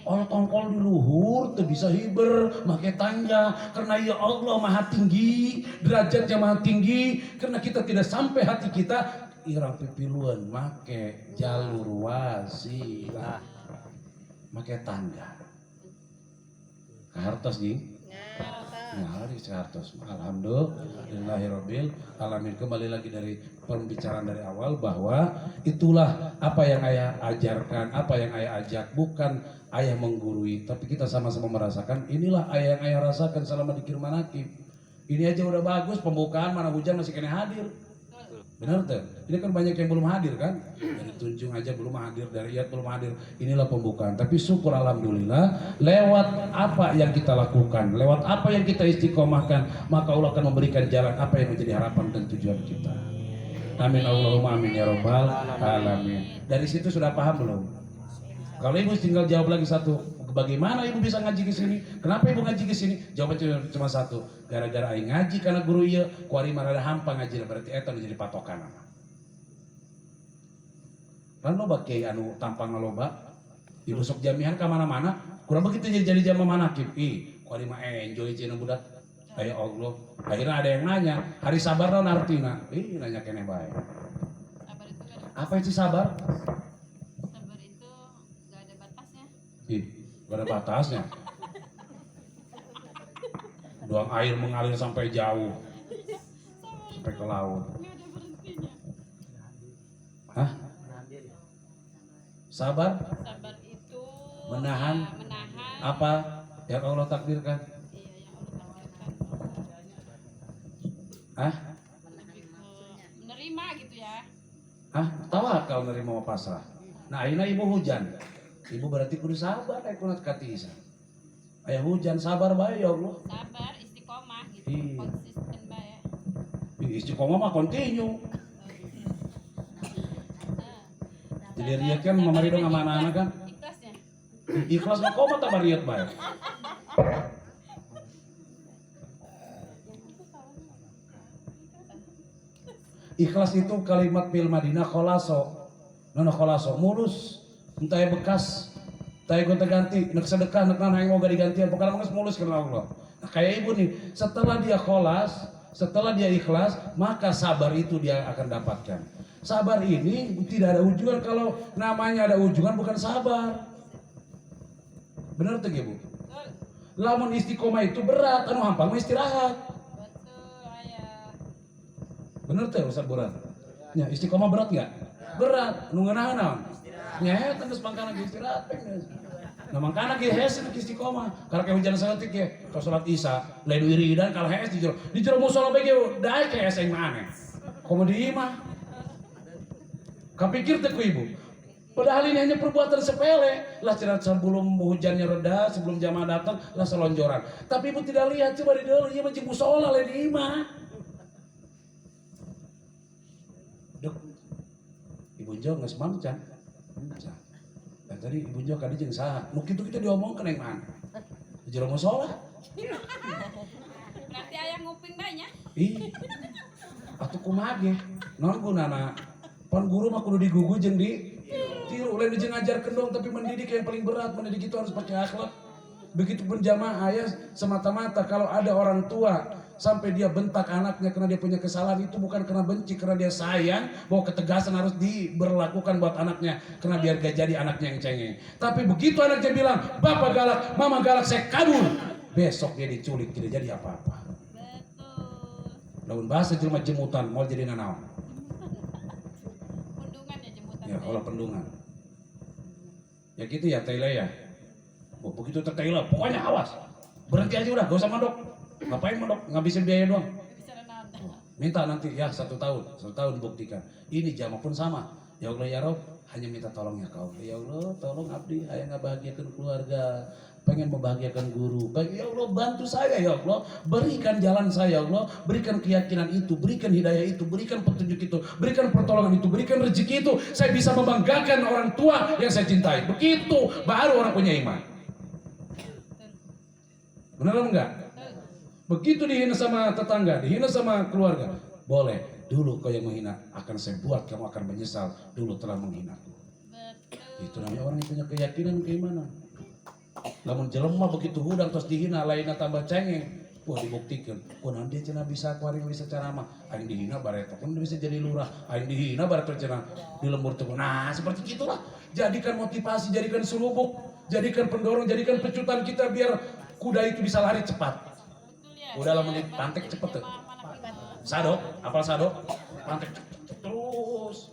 Orang tongkol di luhur tuh bisa hiber pakai tangga karena ya Allah maha tinggi derajatnya maha tinggi karena kita tidak sampai hati kita irang pipiluan make jalur wasilah make tangga hartos nih hari hartos alhamdulillahirabbil alamin. Kembali lagi dari pembicaraan dari awal bahwa itulah apa yang ayah ajarkan, apa yang ayah ajak, bukan ayah menggurui, tapi kita sama-sama merasakan. Inilah ayah yang ayah rasakan selama di Kirmanakib. Ini aja udah bagus, pembukaan mana hujan masih kena hadir. Benar tuh? Ini kan banyak yang belum hadir kan? Dari Tunjung aja belum hadir, dari Iyad belum hadir. Inilah pembukaan. Tapi syukur alhamdulillah lewat apa yang kita lakukan, lewat apa yang kita istiqomahkan, maka Allah akan memberikan jalan apa yang menjadi harapan dan tujuan kita. Amin Allahumma amin ya rabbal alamin. Dari situ sudah paham belum? Kalau ibu tinggal jawab lagi satu, bagaimana ibu bisa ngaji ke sini? Kenapa ibu ngaji ke sini? Jawabannya cuma satu, gara-gara aing ngaji karena guru ieu, kuari mah ada hampa ngaji berarti eta jadi patokan. Kan loba kiai anu tampang loba, ibu sok jamihan ka mana-mana, kurang begitu jadi jamaah manakib. Kuari mah enjoy cenah budak. Aya Allah. Akhirnya ada yang nanya, hari sabar naon artina? Nanya keneh bae. Apa itu sabar? Sabar itu gak ada batasnya. Ih, gak ada batasnya. Doang air mengalir sampai jauh, sampai ke laut. Gak ada berhentinya. Hah? Sabar? Sabar itu Menahan. ya, menahan. Apa yang Allah takdirkan? Iya, yang Allah takdirkan. Hah? Lebih ke menerima gitu ya. Hah? Tawakal nerima wa pasrah. Nah, ayeuna ibu hujan. Ibu berarti kudu sabar aya kunat katisa. Aya hujan sabar bae ya Allah. Sabar, istiqomah gitu. Iya. Konsisten bae. Istiqomah mah continue. Nah, Jadi riat kan mamari dong sama anak-anak kan. Ikhlasnya. Ikhlas mah koma tak riat bae. Ikhlas itu kalimat fil Madinah kholaso. Nono kholaso mulus. Entah ya bekas. Entah ya gonta ganti. Nek sedekah nek nana yang mau digantian. Pokoknya mah mulus karena Allah. Nah, kayak ibu nih. Setelah dia kholas. Setelah dia ikhlas. Maka sabar itu dia akan dapatkan. Sabar ini tidak ada ujungan. Kalau namanya ada ujungan bukan sabar. Bener tuh ya bu? Betul. Lamun istiqomah itu berat. Anu hampang mah istirahat. Betul, ayah. Bener tuh Ustaz Buran? Ya, istiqomah berat nggak? Berat, nu ngeunaheun naon? Nya eta geus mangkana ge istirahat geus. Nah mangkana ge hese nu istiqomah. Karena kayak hujan saeutik ge ka salat Isya, lain wiridan kalau hes di jero. Di jero musala bae ge daek ke hese mah aneh. Komo di imah. Kapikir teh ku ibu. Padahal ini hanya perbuatan sepele. Lah cenah sebelum hujannya reda, sebelum jamaah datang, lah selonjoran. Tapi ibu tidak lihat coba di deuleu ieu mah jeung musala lain di imah. Duk, Ibu Jo nggak semancan, dan tadi Ibu Jo kadi jeung saha, nu kitu kita diomongkeun yang mana? Jero musola. Berarti ayah nguping banyak. Ih, atuh kumaha ge? Naon gunana? Pan guru mah kudu digugu jeung di tiru, lain jeung ngajarkeun dong, tapi mendidik yang paling berat, mendidik itu harus pakai akhlak. Begitupun jamaah ayah semata-mata kalau ada orang tua sampai dia bentak anaknya karena dia punya kesalahan, itu bukan karena benci, karena dia sayang bahwa ketegasan harus diberlakukan buat anaknya karena biar gak jadi anaknya yang cengeng. Tapi begitu anaknya bilang bapak galak, mama galak, saya kabur, besok dia diculik, tidak jadi apa-apa. Betul. Lamun bahasa jelema jemutan mau jadi nanaon? Pundungan ya jemputan. Ya kalau pendungan. Ya gitu ya Taylor ya. Begitu Taylor, pokoknya awas. Berhenti aja udah, gak usah mondok. Ngapain mondok? Ngabisin biaya doang. Bisa nonton. Minta nanti ya 1 tahun buktikan. Ini jamaah pun sama. Ya Allah ya Rob, hanya minta tolong ya kau. Ya Allah tolong abdi, ayah ngebahagiakan keluarga, pengen membahagiakan guru. Ya Allah bantu saya ya Allah, berikan jalan saya ya Allah, berikan keyakinan itu, berikan hidayah itu, berikan petunjuk itu, berikan pertolongan itu, berikan rezeki itu. Saya bisa membanggakan orang tua yang saya cintai. Begitu baru orang punya iman. Benar enggak? Begitu dihina sama tetangga, dihina sama keluarga, boleh. Dulu kau yang menghina, akan saya buat kamu akan menyesal dulu telah menghinaku. Betul. Itu namanya orang yang punya keyakinan, keimanan. Namun jelema begitu hudang terus dihina, lainnya tambah cengeng. Wah dibuktikan, wah nanti cenah bisa kuaring bisa ceramah, aing dihina bareto pun bisa jadi lurah, aing dihina bareto cenah di lembur tuh. Nah seperti itulah, jadikan motivasi, jadikan sulubuk, jadikan pendorong, jadikan pecutan kita biar kuda itu bisa lari cepat. Betul ya. Udah lah menit pantek cepet tuh. Sadok, apal sadok? Pantek terus.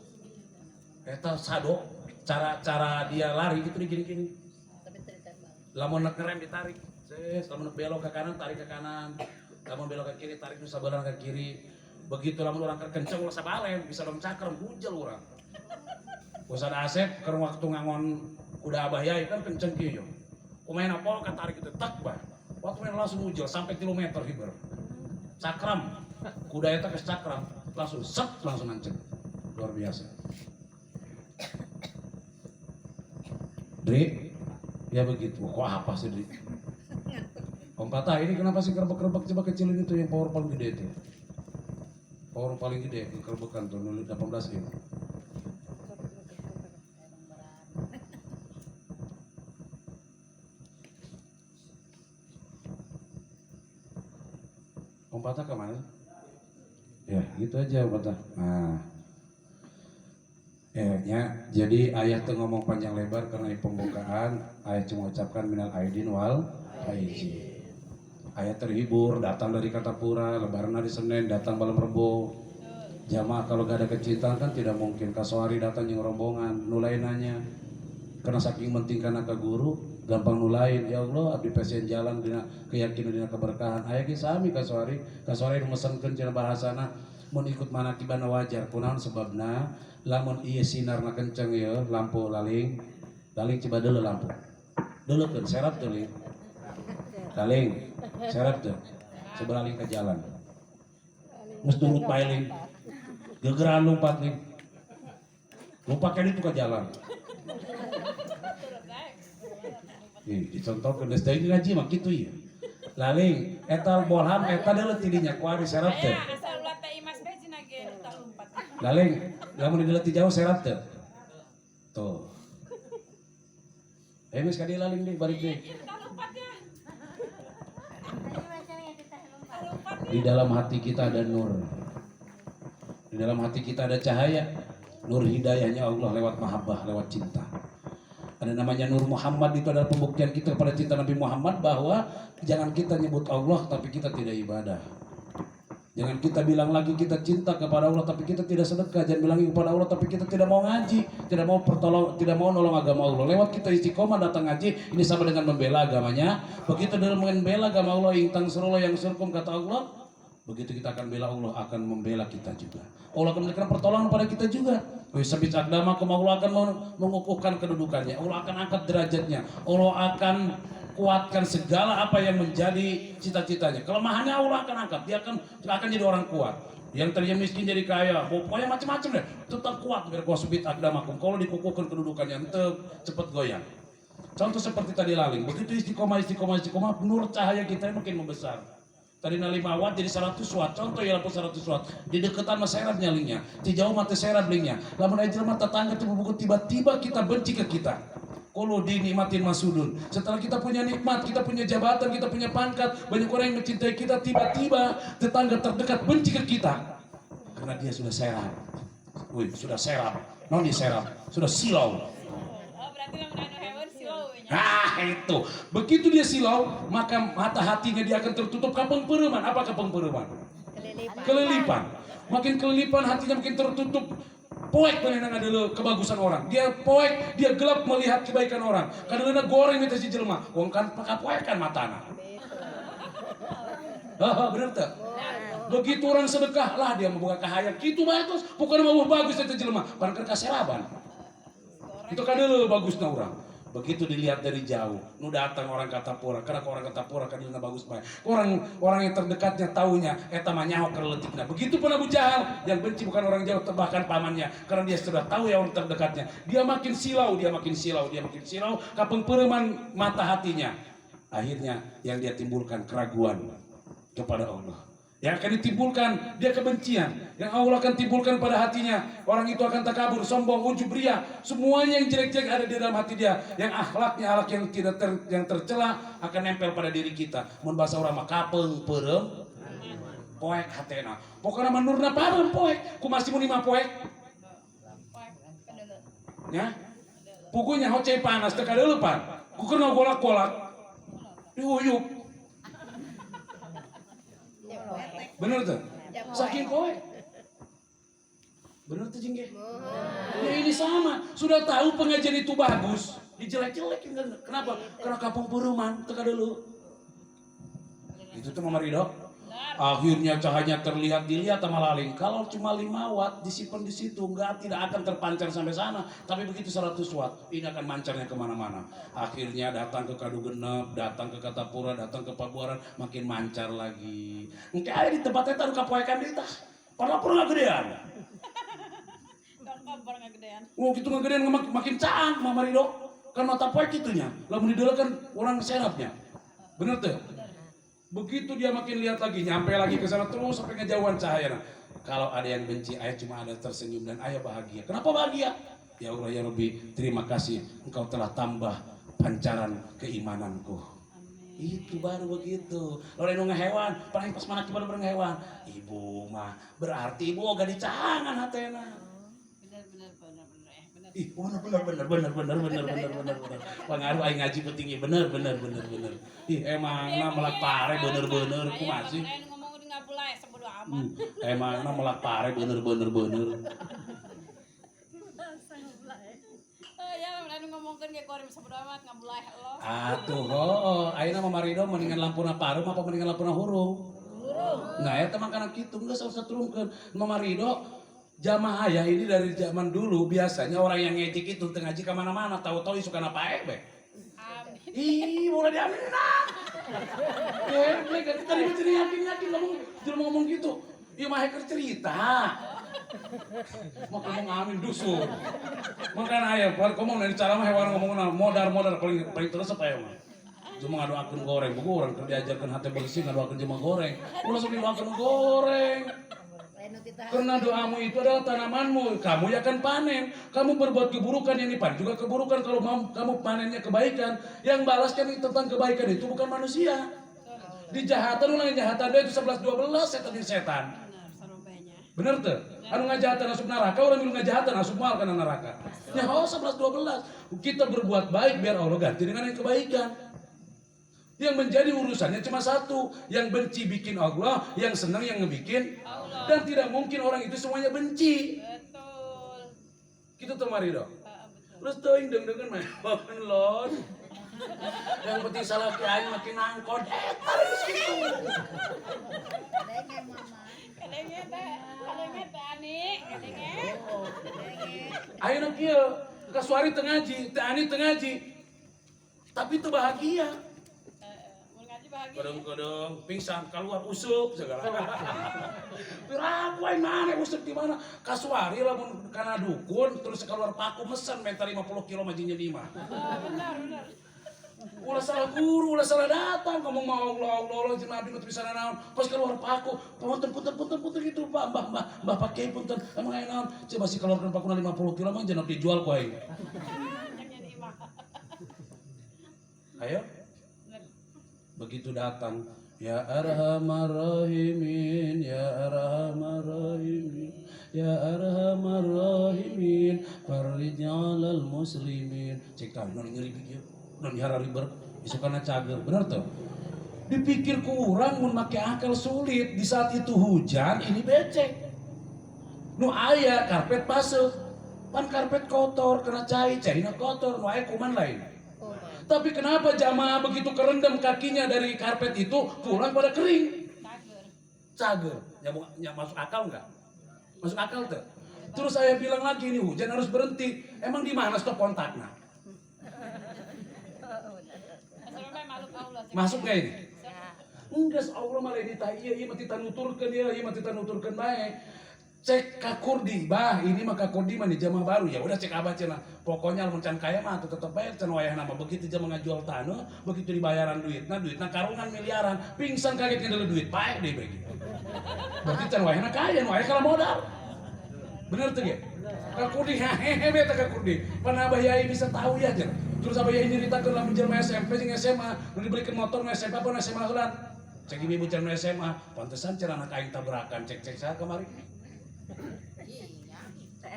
Eta sadok, cara dia lari gitu gini-gini. Lamun ngerem ditarik. Lamun belok ke kanan tarik ke kanan. Lamun belok ke kiri tarik nu sabaran ke kiri. Begitu lamun urang kenceng ulah sabalen bisa dong cakrem hujel urang. Ustaz Asep keur waktu ngangon kuda abah yai kan kenceng kieu. Kumain apa katarik itu tak bah. Waktu main langsung hujel sampai kilometer hiber. Cakram. Kuda eta geus cakram, langsung set langsung nancep. Luar biasa. Dri, ya begitu. Kok apa sih Dri? Om Patah ini kenapa sih kerbek-kerbek coba kecilin itu yang power paling gede itu? Power paling gede, kerbekan tuh 18 ini. Om Patah kemana? Ya gitu aja Om Patah. Nah, Jadi ayah tuh ngomong panjang lebar karena pembukaan ayah cuma ucapkan minal aidin wal faizin. Ayah terhibur datang dari Katapura, lebaran hari Senin datang malam Rebo. Jamaah kalau gak ada kecintaan kan tidak mungkin. Kasuari datang yang rombongan, nulain nanya. Karena saking penting karena ke guru, gampang nulain. Ya Allah, abdi pasien jalan dina keyakinan dina keberkahan. Ayah ge sami kasuari mesenkeun cenah bahasana mun ikut manakibana wajar. Kunaon sebabna? Lamun ieu sinarna kenceng ya, lampu laling coba deuleu lampu. Deuleukeun serap teu ling. Laling, serap teu. Coba laling ke jalan. Geus turut bae ling. Gegeran lompat ling. Lompat ka ditu ka jalan. Dicontohkeun geus teh ngaji mah kitu ieu. Laling eta bolham eta deuleu tidinya kuari serap teu. Asal ulah teh imas bae cenah ge tah lompat. Laling lamun dideuleu ti jauh serap teu. Tuh. Geus ka dieu laling deui balik deui. Tah lompat ya. Di dalam hati kita ada nur. Di dalam hati kita ada cahaya. Nur hidayahnya Allah lewat mahabbah, lewat cinta. Ada namanya Nur Muhammad, itu adalah pembuktian kita kepada cinta Nabi Muhammad bahwa jangan kita nyebut Allah tapi kita tidak ibadah. Jangan kita bilang lagi kita cinta kepada Allah tapi kita tidak sedekah. Jangan bilang kepada Allah tapi kita tidak mau ngaji, tidak mau nolong agama Allah. Lewat kita istiqomah datang ngaji, ini sama dengan membela agamanya. Begitu dalam membela agama Allah, intang surullah yang surkum kata Allah, begitu kita akan bela Allah akan membela kita juga. Allah akan memberikan pertolongan pada kita juga. Sabit agama Allah akan mengukuhkan kedudukannya. Allah akan angkat derajatnya. Allah akan kuatkan segala apa yang menjadi cita-citanya. Kelemahannya Allah akan angkat. Dia akan jadi orang kuat. Yang tadinya miskin jadi kaya. Pokoknya macam-macam deh. Tetap kuat biar kau sabit agamakum. Kalau dikukuhkan kedudukannya, ente cepat goyang. Contoh seperti tadi laling. Begitu istiqomah, nur cahaya kita makin membesar. Tadi 5 watt jadi 100 watt. Contoh ya lampu 100 watt. Di deketan mah serap nyalingnya. Di jauh mah serap lingnya. Lamun aya jelema tetangga tuh buku tiba-tiba kita benci ke kita. Kulo dinikmatin masudun. Setelah kita punya nikmat, kita punya jabatan, kita punya pangkat, banyak orang yang mencintai kita, tiba-tiba tetangga terdekat benci ke kita. Karena dia sudah serap. Wih, sudah serap. Non di serap. Sudah silau. Itu. Begitu dia silau, maka mata hatinya dia akan tertutup kapeng pereman. Apa kapeng pereman? Kelilipan. Makin kelilipan hatinya makin tertutup. Poek menenang adalah kebagusan orang. Dia poek, dia gelap melihat kebaikan orang. Kadang-kadang goreng itu si jelema. Wong kan poek kan matana. Bener tak? Begitu orang sedekah lah dia membuka kahayang. Gitu bae terus. Bukan mau bagus itu jelema. Padahal kaseraban. Itu kadang bagusnya orang. Begitu dilihat dari jauh, nu datang orang Katapura, karena orang Katapura kadang bagus baik. Orang yang terdekatnya taunya eta mah nyaho kerletikna. Begitu pun Abu Jahal, yang benci bukan orang jauh, bahkan pamannya, karena dia sudah tahu ya orang terdekatnya. Dia makin silau, kapeng pereman mata hatinya. Akhirnya yang dia timbulkan keraguan kepada Allah. Yang akan ditimbulkan dia kebencian, yang Allah akan timbulkan pada hatinya. Orang itu akan takabur, sombong, ujub, ria. Semuanya yang jelek-jelek ada di dalam hati dia. Yang akhlaknya akhlak yang tidak yang tercela akan nempel pada diri kita. Mun bahasa urang mah kapeng perem poek hatena. Pokokna menurna parem poek. Ku masih mun imah poek. Ya. Pugunya hoceh panas teu kadeulepan. Ku kena golak-golak. Diuyup. Bener tuh? Saking kowe. Bener tuh jingge? Ya ini sama. Sudah tahu pengajian itu bagus. Dijelek-jelekin. Kenapa? Karena kampung perumahan. Teka dulu. Itu tuh Mama Ridho. Akhirnya cahayanya terlihat dilihat sama laling. Kalau cuma 5 watt disimpan di situ tidak akan terpancar sampai sana. Tapi begitu 100 watt ini akan mancarnya kemana-mana. Akhirnya datang ke Kadugenep, datang ke Katapura, datang ke Pabuaran, makin mancar lagi. Mungkin ada di tempatnya taruh kapoekan di tas. Padahal pernah gedean. Oh gitu ngegedean makin caang Mama Ridho. Kan mata poek itunya. Lalu didolakan orang serapnya. Bener tuh? Begitu dia makin lihat lagi, nyampe lagi ke sana terus sampai kejauhan cahaya. Nah, kalau ada yang benci, ayah cuma ada tersenyum dan ayah bahagia. Kenapa bahagia? Ya Allah ya Rabbi, terima kasih engkau telah tambah pancaran keimananku. Amin. Itu baru begitu. Lalu nunggu hewan, paling pas mana coba bareng hewan. Ibu mah berarti ibu gak dicangan hatena. Benar. Ih, bener. Pengaruh aing ngaji penting bener. Ih, emangna melak pare bener kumaha sih? Ayo ngomong di ngabulai sebodo amat. Emangna melak pare bener. Ya lain ngomongkeun ge korem sebodo amat ngabulai lo. Atuh, ayeuna mah Marido mendingan lampuna parem apa mendingan lampuna hurung? Hurung. Nah, eta mah kana kitu geus usah turunkeun. Marido jamaah ya ini dari zaman dulu biasanya orang yang ngejek itu tengah ngaji kemana-mana tahu-tahu isukan apa be. Amin. Ih, boleh diaminin nah. Mereka tadi yakin ngomong gitu. Iya mah hacker cerita. Mau ngomong amin dusun. Makan ayam, kalau ngomong dari cara mah hewan ngomong modar paling terus apa ya mah. Cuma ngadoakeun goreng, buku orang keur diajarkeun hate bersih ngadoakeun jelema goreng. Ulah sok didoakeun goreng. Karena doamu itu adalah tanamanmu, kamu ya akan panen. Kamu berbuat keburukan yang dipanen juga keburukan. Kalau kamu panennya kebaikan, yang balaskan tentang kebaikan itu bukan manusia. Dijahatan ulang jahatan dia itu 11-12 setan. Bener tuh? Anu ngajahatan masuk neraka, orang bilang ngajahatan masuk mal karena neraka. Ya 11-12. Kita berbuat baik biar Allah ganti dengan yang kebaikan. Yang menjadi urusannya cuma satu, yang benci bikin Allah, yang senang yang ngebikin Allah. Dan tidak mungkin orang itu semuanya benci. Betul. Gitu tuh Marido. Terus tuh yang dengan mah, lon. Yang penting salah kiai makin nangkot, terus gitu. Kadangnya teh ani, kadangnya. Ayeuna kieu, kasuari teu ngaji, teh ani teu ngaji. Tapi itu bahagia. Kadang-kadang pingsan keluar usuk segala. Piraku aing mana usuk di mana? Kasuari lamun kana dukun terus keluar paku mesen mental 50 kilo majinya 5. Benar. Ulah salah guru, ulah salah datang, ngomong mau Allah jeung Nabi nu bisa naon. Pas keluar paku, punten gitu, Mbah pakai punten. Emang aya naon? Coba si keluarkeun pakuna 50 kilo mah jangan dijual ku aing. Ayo. Begitu datang, ya arhamar rahimin, ya arhamar rahimin, ya arhamar rahimin, farij 'alal muslimin. Cek tah nu ngeri kieu, nu diharari ber isukana cager, bener tuh. Dipikir kurang mun make akal sulit, di saat itu hujan ini becek. Nu aya karpet baseuh, pan karpet kotor kena cairina kotor, nu aya kuman lain. Tapi kenapa jamaah begitu kerendam kakinya dari karpet itu pulang pada kering? Cager. Ya masuk akal nggak? Masuk akal tuh. Terus saya bilang lagi ini hujan harus berhenti. Emang di mana stop kontaknya? Masuk nggak ini? Enggak, Allah malah ditanya iya mati tanuturkan ya, iya mati tanuturkan baik. Cek kakurdi, bah ini mah kakurdi mah di jamaah baru ya udah cek abah cenah. Pokoknya mun can kaya mah tetep bayar can wayahna mah begitu jamaah ngajual tanah, begitu dibayaran duitna karungan miliaran, pingsan kaget ngedeul duit paek deh bagi. Berarti can wayahna kaya, nu aya kala modal. Bener tuh ge? Kakurdi hehehe beta kakurdi. Pan abah yai bisa tahu ya cenah. Terus abah yai nyeritakeun lamun jelema SMP jeung SMA, nu dibelikeun motor nu SMP apa nu SMA heula. Cek ibu can SMA, pantesan cenah anak aing tabrakan cek saha kamari.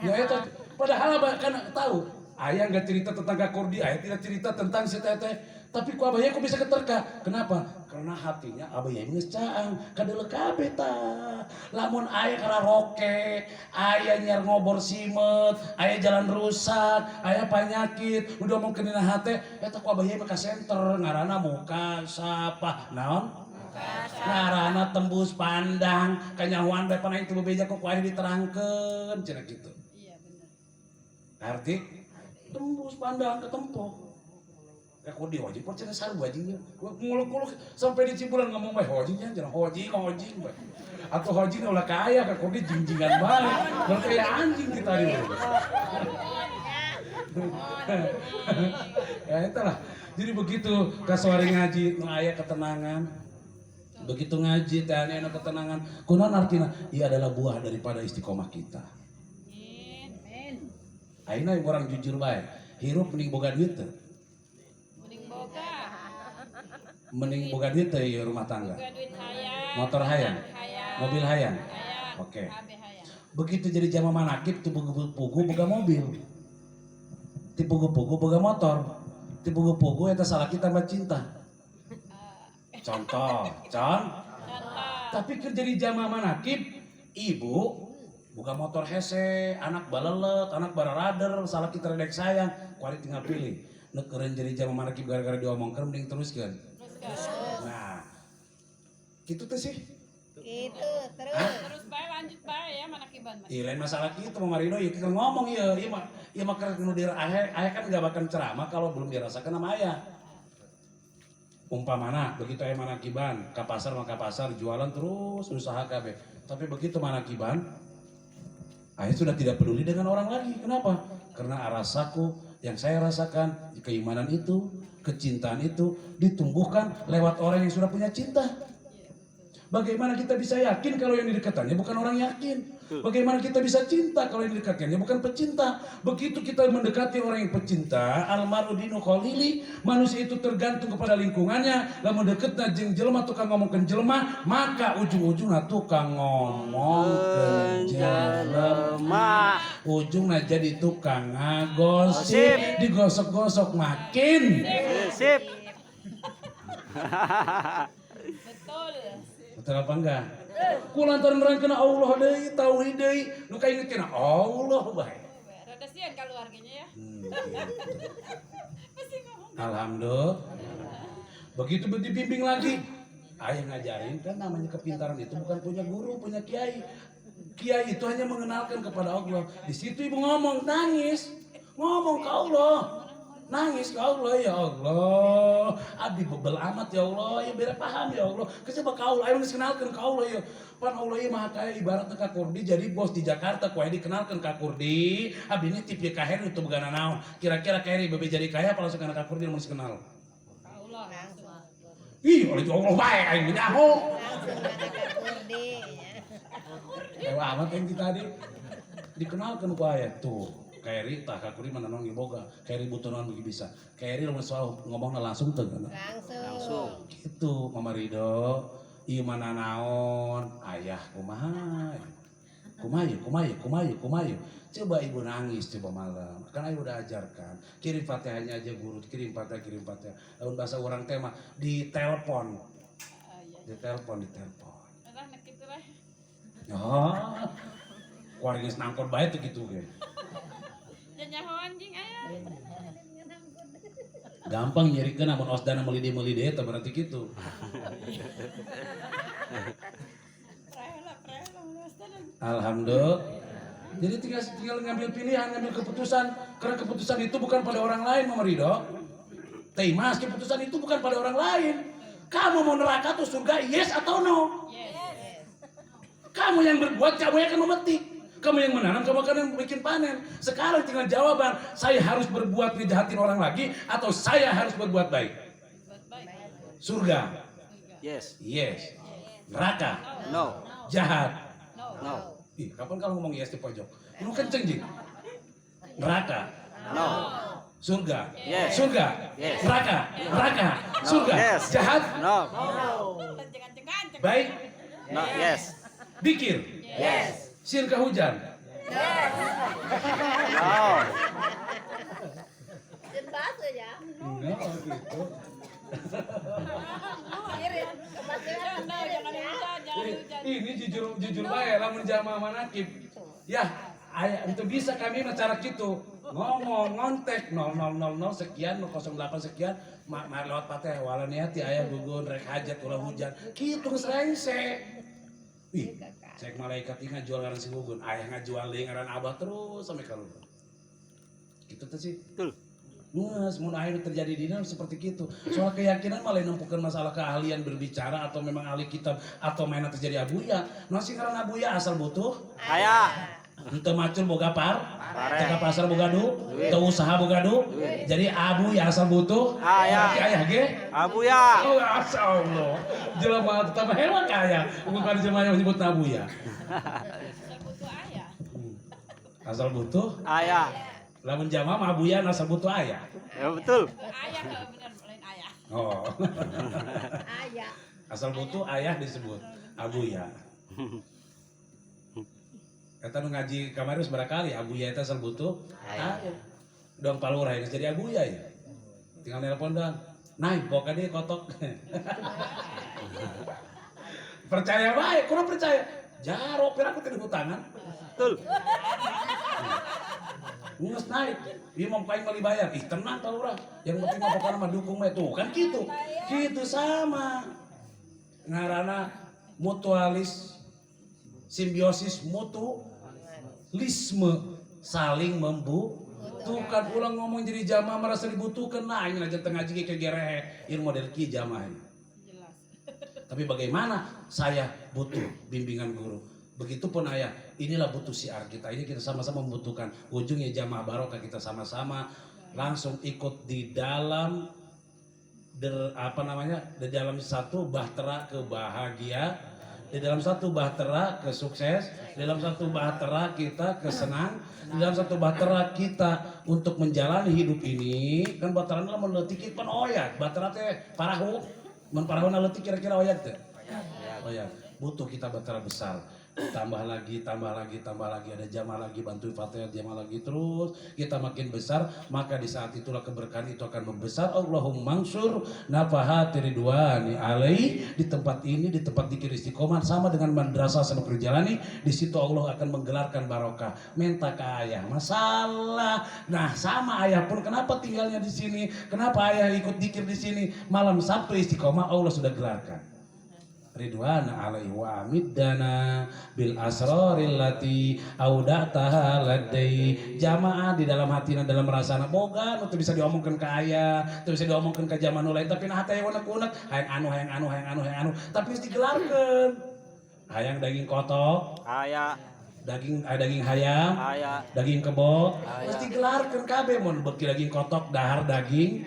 Ya itu padahal abah kan tahu ayah nggak cerita tentang kakurdi, ayah tidak cerita tentang si teteh, tapi ku abah ya kok bisa keterka. Kenapa? Karena hatinya abah ya geus caang kadeuleuk kabeh tah. Lamun ayah karaoke, ayah nyer ngobor simet, ayah jalan rusak, ayah penyakit, udah mau kenina hate, eta ku abah ya ka center ngaranna muka sapa naon? Ngaranna tembus pandang, kanyahuan bae panaing teu bebeja kok aya diterangkeun cenah kitu. Iya bener. Arti tembus pandang ke tempo. Ya kok di hojing kok cenah sarua hojingnya. Nguluk-nguluk sampai di Cibulan ngomong bae hojingnya cenah hojing bae. Atuh hojing ulah kaya ka kok di jinjingan bae. Ulah kaya anjing kita ieu. Ya itulah. Jadi begitu kasuari ngaji nu aya ketenangan. Begitu ngaji teh anu ketenangan, kunaon artina? Ia adalah buah daripada istiqomah kita. Amin. Ayeuna orang jujur bae, hirup mending boga duit teh. Mending boga duit teh ieu rumah tangga. Motor hayang. Mobil hayang. Oke. Begitu jadi jamaah manakib teu pugu boga mobil. ti pugu-pugu boga motor. Ti pugu-pugu eta salaki tambah cinta. Contoh. Contoh. Tapi keur jadi jamaah manakib, ibu boga motor hese, anak balelek, anak bararader, salaki teredek sayang, kuari tinggal pilih. Nu keureun jadi jamaah manakib gara-gara diomongkeun mending teruskeun. Nah, gitu tuh sih. Gitu, terus. Terus bae lanjut bae ya manakiban. Iya lain masalah gitu Marido, ya kita ngomong ya, iya mah karena nu dir ayah kan nggak bakal ceramah kalau belum dirasakan sama ayah. Umpamana begitu ayah manakiban, ke pasar maka pasar jualan terus usaha kabeh. Tapi begitu manakiban, ayah sudah tidak peduli dengan orang lagi. Kenapa? Karena rasaku yang saya rasakan, keimanan itu, kecintaan itu ditumbuhkan lewat orang yang sudah punya cinta. Bagaimana kita bisa yakin kalau yang didekatannya bukan orang yakin? Bagaimana kita bisa cinta kalau yang didekatkannya bukan pecinta? Begitu kita mendekati orang yang pecinta, almaru dinu khalili, manusia itu tergantung kepada lingkungannya. Lamun deketna jeung jelema tukang ngomongkeun jelema, maka ujung-ujungna tukang ngomongkeun jelema. Ujungna jadi tukang ngagosip, digosok-gosok makin. Sip. Betul. Betul apa enggak? Kulantaran nerangkeun Allah deui, tauhid deui, nu kaingetkeun Allah bae. Rada sian keluarganya ya. Pasti ngomong. Alhamdulillah. Begitu dibimbing lagi. Ayah ngajarin kan namanya kepintaran itu bukan punya guru, punya kiai. Kiai itu hanya mengenalkan kepada Allah. Di situ ibu ngomong, nangis. Ngomong ke Allah. Nangis ke Allah, ya Allah. Abdi bebel amat ya Allah, ya biar paham ya Allah. Coba ke Allah, ayo kenalkan ke Allah ya. Pan Allah ya maha kaya ibaratnya Kak Kurdi jadi bos di Jakarta. Kuai dikenalkan Kak Kurdi. Abdi ini tipe kaheri itu begana naon. Kira-kira kaheri bebe jadi kaya apa langsung Kak Kurdi masih kenal. Allah. Ih, oleh Allah baik aing nyaho. Langsung ada Kak Kurdi. Ewa amat yang kita dikenalkan ku aya tuh. Kairi tah Kak Kurdi mananong boga. Kairi butuh naon bagi bisa. Kairi lamun soal ngomongna langsung teu kan. Langsung. Gitu Mama Rido. Ieu mana naon? Ayah kumaha? Kumayu. Coba ibu nangis coba malam. Kan ayah udah ajarkan. Kirim Fatihahnya aja guru, kirim Fatihah. Lamun bahasa orang tema di telepon. Di telepon. Lah nek kitu lah. Oh. Kuaringis nangkot bae teh kitu ge. Nyaho anjing aya. Gampang nyerikeun namun osdana melide eta berarti kitu. Alhamdulillah. Jadi tinggal ngambil pilihan, ngambil keputusan. Karena keputusan itu bukan pada orang lain, Mama Rido. Mas, keputusan itu bukan pada orang lain. Kamu mau neraka atau surga, yes atau no? Yes. Kamu yang berbuat, kamu yang akan memetik. Kamu yang menanam, kamu akan bikin panen. Sekarang tinggal jawaban, saya harus berbuat ngejahatin orang lagi atau saya harus berbuat baik? Surga. Yes. Yes. Neraka. No. Jahat. No. Ih, kapan kalau ngomong yes di pojok? Lu kenceng, Jing. Neraka. No. Surga. Yes. Surga. Yes. Neraka. Surga. Yes. Jahat. No. Kenceng-kenceng. Baik. No. Yes. Dikir. Yes. Sirka hujan. No. Jembas aja. Enggak gitu. Irit. Kebasiran Jangan hujan. Ini jujur bae lamun jamaah manakib. Ya, aya itu bisa kami cara gitu. Ngomong ngontek 0000 sekian 08 sekian lewat pateh wala niati aya gugun rek hajat ulah hujan. Kitu geus rengse. Wih, cek malaikat ieu ngajual ngaran si gugun, aya ngajual deui ngaran Abah terus sampai ka luhur. Kitu teh sih. Betul. Nges, mun akhirnya terjadi di dalam seperti itu. Soal keyakinan malah nempukeun masalah keahlian berbicara atau memang ahli kitab atau mainan terjadi abuya. Nasi ngaran abuya asal butuh Aya. henteu macul boga par, Pare. teu ka pasar boga duit, teu usaha boga duit. Jadi abuya asal butuh Aya. Berarti aya ge. Abuya. Oh, asyaallah. Jelema tambah hewan kaya. Bukan jelema yang menyebut abuya. Butuh ayah. Asal butuh Aya. lamun jamaah mah abuya asal butuh aya. Ya betul. Ayah bener lain ayah. Oh. Ayah. Asal butuh ayah disebut abuya. Eta nu ngaji kamari seberapa kali abuya eta asal butuh ayah. Dong palurah yang jadi abuya ya. Tinggal nelpon dong. Naik boka dia kotok. Percaya baik, kurang percaya. Jaro piraku tadi hutangan. Betul. Nges naik, dia mau kain beli bayar. Ih tenang palurah. Yang penting apa karena dukung mah tuh kan gitu. Gitu sama. Ngarana mutualis, simbiosis mutualisme, saling membutuhkan. Ulang ngomong jadi jamaah merasa dibutuhkan. Nah ini aja tengah jiki kegerehe ilmu model ki jamaah ini. Jelas. Tapi bagaimana saya butuh bimbingan guru. Begitupun ayah, inilah butuh siar kita. Ini kita sama-sama membutuhkan. Ujungnya jamaah barokah kita sama-sama langsung ikut di dalam di dalam satu bahtera kebahagia, di dalam satu bahtera kesukses, di dalam satu bahtera kita kesenang, di dalam satu bahtera kita untuk menjalani hidup ini. Kan bahtera adalah meletik pan oyat, bahtera teh parahu, mun parahu letik kira-kira oyat teh. Oyat. Butuh kita bahtera besar. Tambah lagi ada jamaah lagi, bantu fatihah jamaah lagi, terus kita makin besar, maka di saat itulah keberkahan itu akan membesar. Allahumma mansur nafahat ridwani alaih. Di tempat ini, di tempat dzikir istiqomah sama dengan madrasah sama kerjalani, di situ Allah akan menggelarkan barokah. Minta ke ayah masalah. Nah sama ayah pun kenapa tinggalnya di sini, kenapa ayah ikut dzikir di sini, malam Sabtu istiqomah Allah sudah gelarkan. Ridwana alaihi wa amiddana bil asraril lati audataha ladai. Jamaah di dalam hatina, dalam rasana boga nu bisa diomongkeun ka aya, teu bisa diomongkeun ka zaman nu lain, tapi nah hate unek-unek hayang anu tapi geus digelarkeun. Hayang daging kotok Aya. daging hayam, Aya. daging kebo, geus digelarkeun kabeh. Mun beuki daging kotok dahar daging,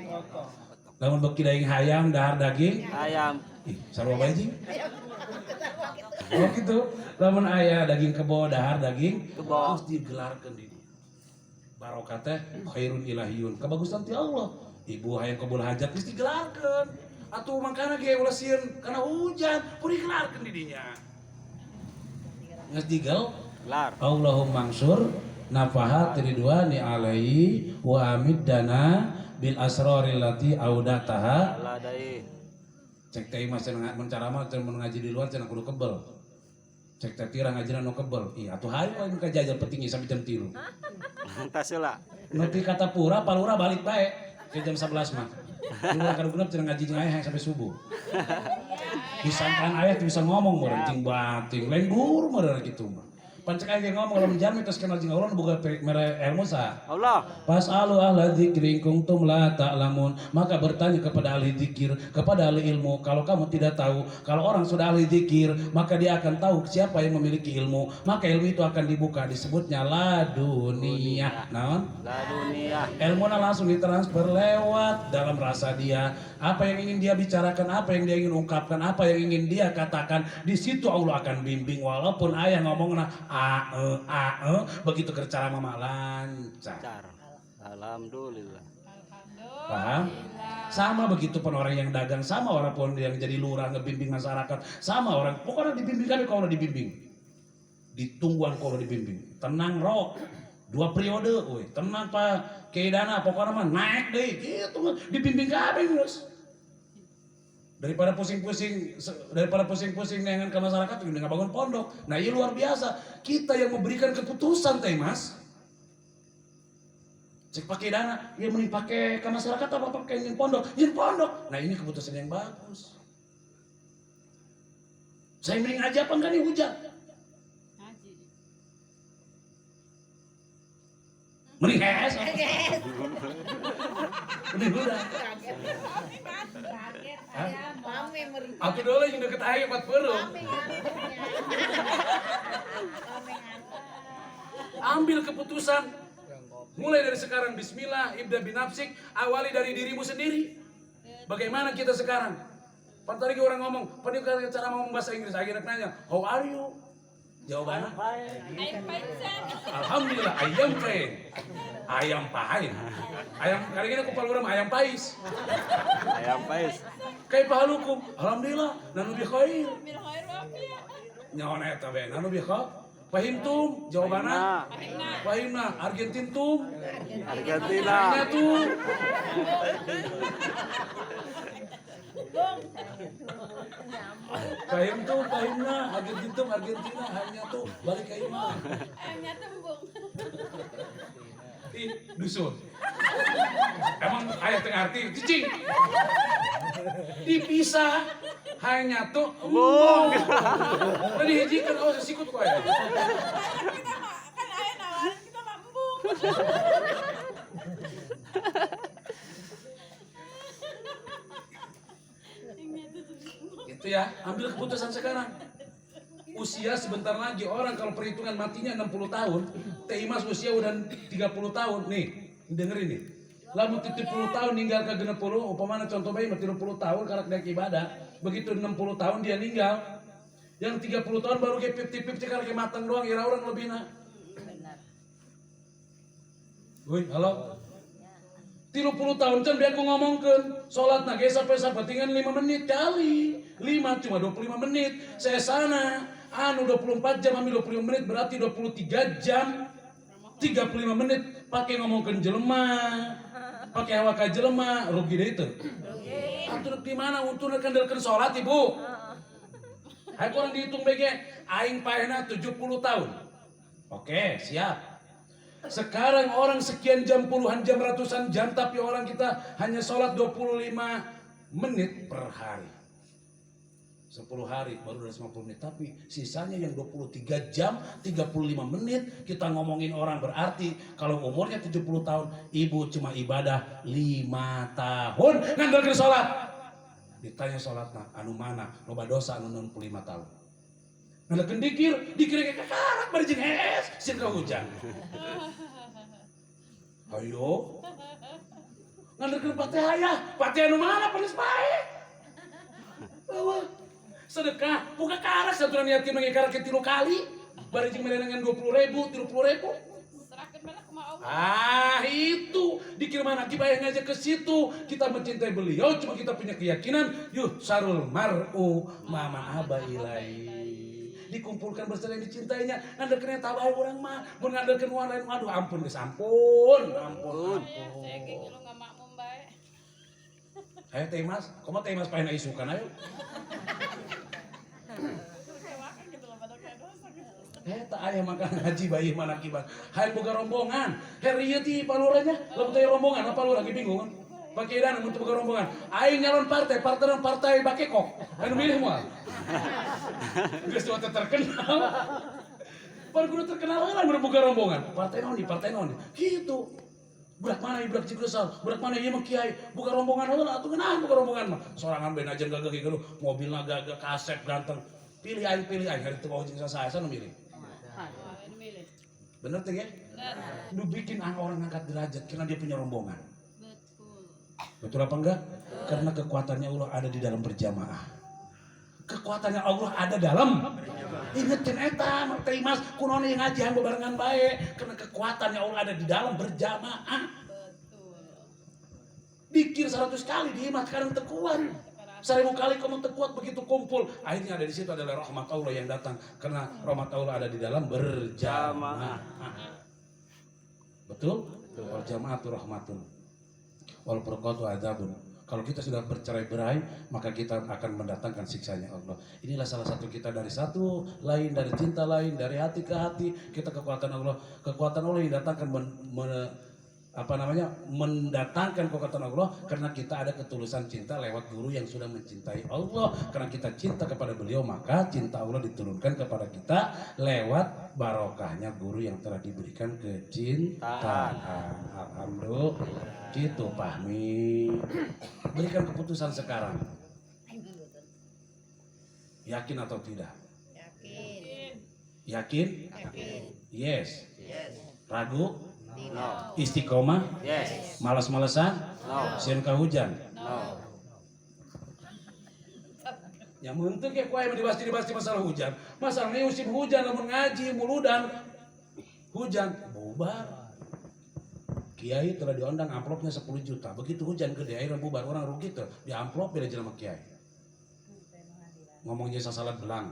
lamun beuki daging hayam dahar daging Ayam. ih sarua bae jing. Oh gitu. Lamun aya daging kebo dahar daging Kebo. terus digelarkeun di dieu. Barokah teh khairun ilahiyun, kebagusan ti Allah. Ibu hayang kabul hajat geus digelarkeun. Atuh mangkana ge ulah sieun kana hujan, kudu digelarkeun di dinya. Geus digel Gelar. Allahumma mansur nafahat ridwani alaihi wa amiddana bil asraril lati audataha. Ladai. Cek teh mas mencaramah cenah ngaji di luar cenah kudu kebel. Cek teh tira ngajina nu kebel. Ih atuh hayu anu kajajal petinggi sampai jam 3. Tas heula. Nu ti kata pura palura balik bae ke jam 11 mah. Luar kada genep cenah ngaji jeung aya sampai subuh. Disangkan aya teu bisa ngomong meureun ting bating, lain guru meureun kitu mah. Pancek aya ngomong lamun jalmi tos kenal jeung Allah boga mere ilmu sa. Allah. Fas'alu ahla dzikri kuntum la ta'lamun. Maka bertanya kepada ahli zikir, kepada ahli ilmu. Kalau kamu tidak tahu, kalau orang sudah ahli zikir, maka dia akan tahu siapa yang memiliki ilmu. Maka ilmu itu akan dibuka, disebutnya laduniyah. Naon? La dunia. Ilmunya langsung ditransfer lewat dalam rasa dia. Apa yang ingin dia bicarakan, apa yang dia ingin ungkapkan, apa yang ingin dia katakan, di situ Allah akan bimbing. Walaupun ayah ngomongna begitu kercara mama lancar. Car. Alhamdulillah. Paham? Sama begitu pun orang yang dagang, sama orang pun yang jadi lurah ngebimbing masyarakat, sama orang pokoknya dibimbing kami kalau dibimbing. Ditungguan kalau dibimbing. Tenang roh. 2 periode, woi. Tenang Pak Keidana, pokoknya mah naik deh. Gitu dibimbing kami Gus. Daripada pusing-pusing dengan ke masyarakat udah nggak bangun pondok. Nah ini luar biasa, kita yang memberikan keputusan teh mas. Cek pakai dana, ya mending pakai ke masyarakat apa pakai ingin pondok? Ingin pondok. Nah ini keputusan yang bagus. Saya mending aja apa enggak nih hujan? Ngaji. Mending hes. Mending hujan. Kaget ayam. Mami meri. Aku dulu yang deket air 40. Mami Ambil keputusan. Mulai dari sekarang bismillah, ibda binafsik, awali dari dirimu sendiri. Bagaimana kita sekarang? Tadi orang ngomong, pendidikan cara ngomong bahasa Inggris, akhirnya nanya, how are you? Jawabannya? Ayam paisan. Alhamdulillah, ayam pain. Ayam pahin. Ayam kali ini aku paluram ayam pais. Ayam pais. Kayak pahalukum. Alhamdulillah, nanu bi khair. Mir khair wafiat. Nyaon eta be, nanu bi khair. Fahimtum? Jawabannya? Fahimna. Fahimna. Argentintum? Argentina. Argentum? Fahimtum? Fahimna. Argentintum? Argentina. Hanya tuh balik ke iman. Hanya tembung. Ih, dusun. Emang ayat tengah arti cicing. Dipisah. Hanya tuh embung. Tadi hijikan oh sikut kok ya. Kita mah kan ayah nawarin kita mah embung. Itu ya, ambil keputusan sekarang. Usia sebentar lagi orang kalau perhitungan matinya 60 tahun, Teh Imas usia udah 30 tahun. Nih, dengerin nih. Lamun 70 tahun ninggal ke 60, upamana contoh bayi 30 tahun karak dek ibadah, begitu 60 tahun dia ninggal. Yang 30 tahun baru kayak 50-50 karak matang doang, ira orang lebih nak. Woi, halo. 30 tahun kan biar aku ngomongkan sholat nage sampai sabatingan 5 menit kali 5 cuma 25 menit saya sana 24 jam ambil 25 menit berarti 23 jam 35 menit pakai ngomongkan jelema pakai awak jelema rugi deh itu atur di mana untuk kandalkan sholat ibu aku orang dihitung bege aing paena 70 tahun oke siap. Sekarang orang sekian jam, puluhan jam, ratusan jam, tapi orang kita hanya sholat 25 menit per hari. 10 hari baru 50 menit, tapi sisanya yang 23 jam, 35 menit kita ngomongin orang berarti kalau umurnya 70 tahun, ibu cuma ibadah 5 tahun ngandalkan sholat. Ditanya sholatnya, anu mana? Loba dosa anu 65 tahun. Ngandalkan dikir kayak kakarak bari jeung es, sieun ka hujan. Ayo. Ngandalkan Fatihah ya. Fatihah anu mana panis bae? Bawa. Sedekah, buka karas aturan yatim nge karak 3 kali. Bari jeung merenangan 20.000, 30.000. Serahkan mana ke mau. Ah, itu dikir mana dibayang aja ke situ. Kita mencintai beliau cuma kita punya keyakinan, yuh sarul mar'u mama aba ilai. Dikumpulkan bersama yang dicintainya ngandalkeun eta bae urang mah mun ngandalkeun uang lain aduh ampun geus ampun. Saya kayak lu nggak makmum baik. Ayo Teh Mas, komo Teh Mas paena isukan ayo. Kecewakan gitu loh pada kayak dosa gitu. Eta aya makan haji bayi mana kibat. Hayang boga rombongan. Heri ieu ti paluranya, lamun teh rombongan apa lu lagi bingung kan? Pakai dana untuk boga rombongan. Aing nyalon partai bakekok. Anu milih moal. Geus suatu terkenal. Baru kudu terkenal heula mun boga rombongan. Partai naon nih? Gitu. Budak mana ieu budak Cigesal? Budak mana ieu mah kiai? Boga rombongan heula atuh geunah boga rombongan mah. Sorangan beun aja gagah kieu mobilna gagah kasep ganteng. Pilih aing hari teu mau jeung saha nu milih. Ini milih. Bener teh ya? Nu bikin orang angkat derajat karena dia punya rombongan. Betul apa enggak? Karena kekuatannya Allah ada di dalam berjamaah. Kekuatannya Allah ada dalam ingetin eta Teh Mas kunaon yang ngaji hang bebarengan bae karena kekuatannya Allah ada di dalam berjamaah. Dikir 100 kali diimat sekarang tekuat. 1000 kali kamu tekuat begitu kumpul. Akhirnya ada di situ adalah rahmat Allah yang datang karena rahmat Allah ada di dalam berjamaah. Betul? Berjamaah itu rahmatun. Wal furqatu adzabun. Kalau kita sudah bercerai-berai, maka kita akan mendatangkan siksanya Allah. Inilah salah satu kita dari satu lain, dari cinta lain, dari hati ke hati. Kita kekuatan Allah yang datangkan mendatangkan kekuatan Allah karena kita ada ketulusan cinta lewat guru yang sudah mencintai Allah. Karena kita cinta kepada beliau, maka cinta Allah diturunkan kepada kita lewat barokahnya guru yang telah diberikan kecintaan. Alhamdulillah. Gitu Fahmi. Berikan keputusan sekarang. Yakin atau tidak? Yakin? Yes. Ragu? No. Istiqomah? Yes. Malas-malesan? No. Sieun ka hujan? No. Ya mentuk ya kuai dibasti masalah hujan. Masalahnya musim hujan lamun ngaji muludan hujan bubar. Kiai telah diundang amplopnya 10 juta. Begitu hujan gede akhirnya bubar orang rugi tuh. Di amplop beda jelema kiai. Ngomongnya sasalat belang.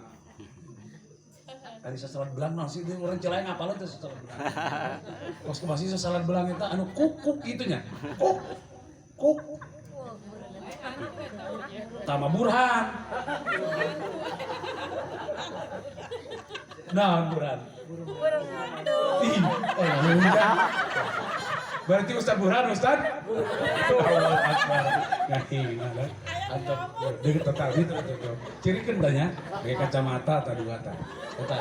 Ari sasalat belang naon sih urang Cilaeng apal teh sasalat belang. Kos masih sasalat belang eta anu kuk itunya. Kuk. Tama Burhan. Nah, Burhan. Ih, berarti Ustaz Burhan, Ustaz? Allahu Akbar. Nah, atau dengan tetap itu. Ciri kendanya pakai kacamata atau dua tak. Kita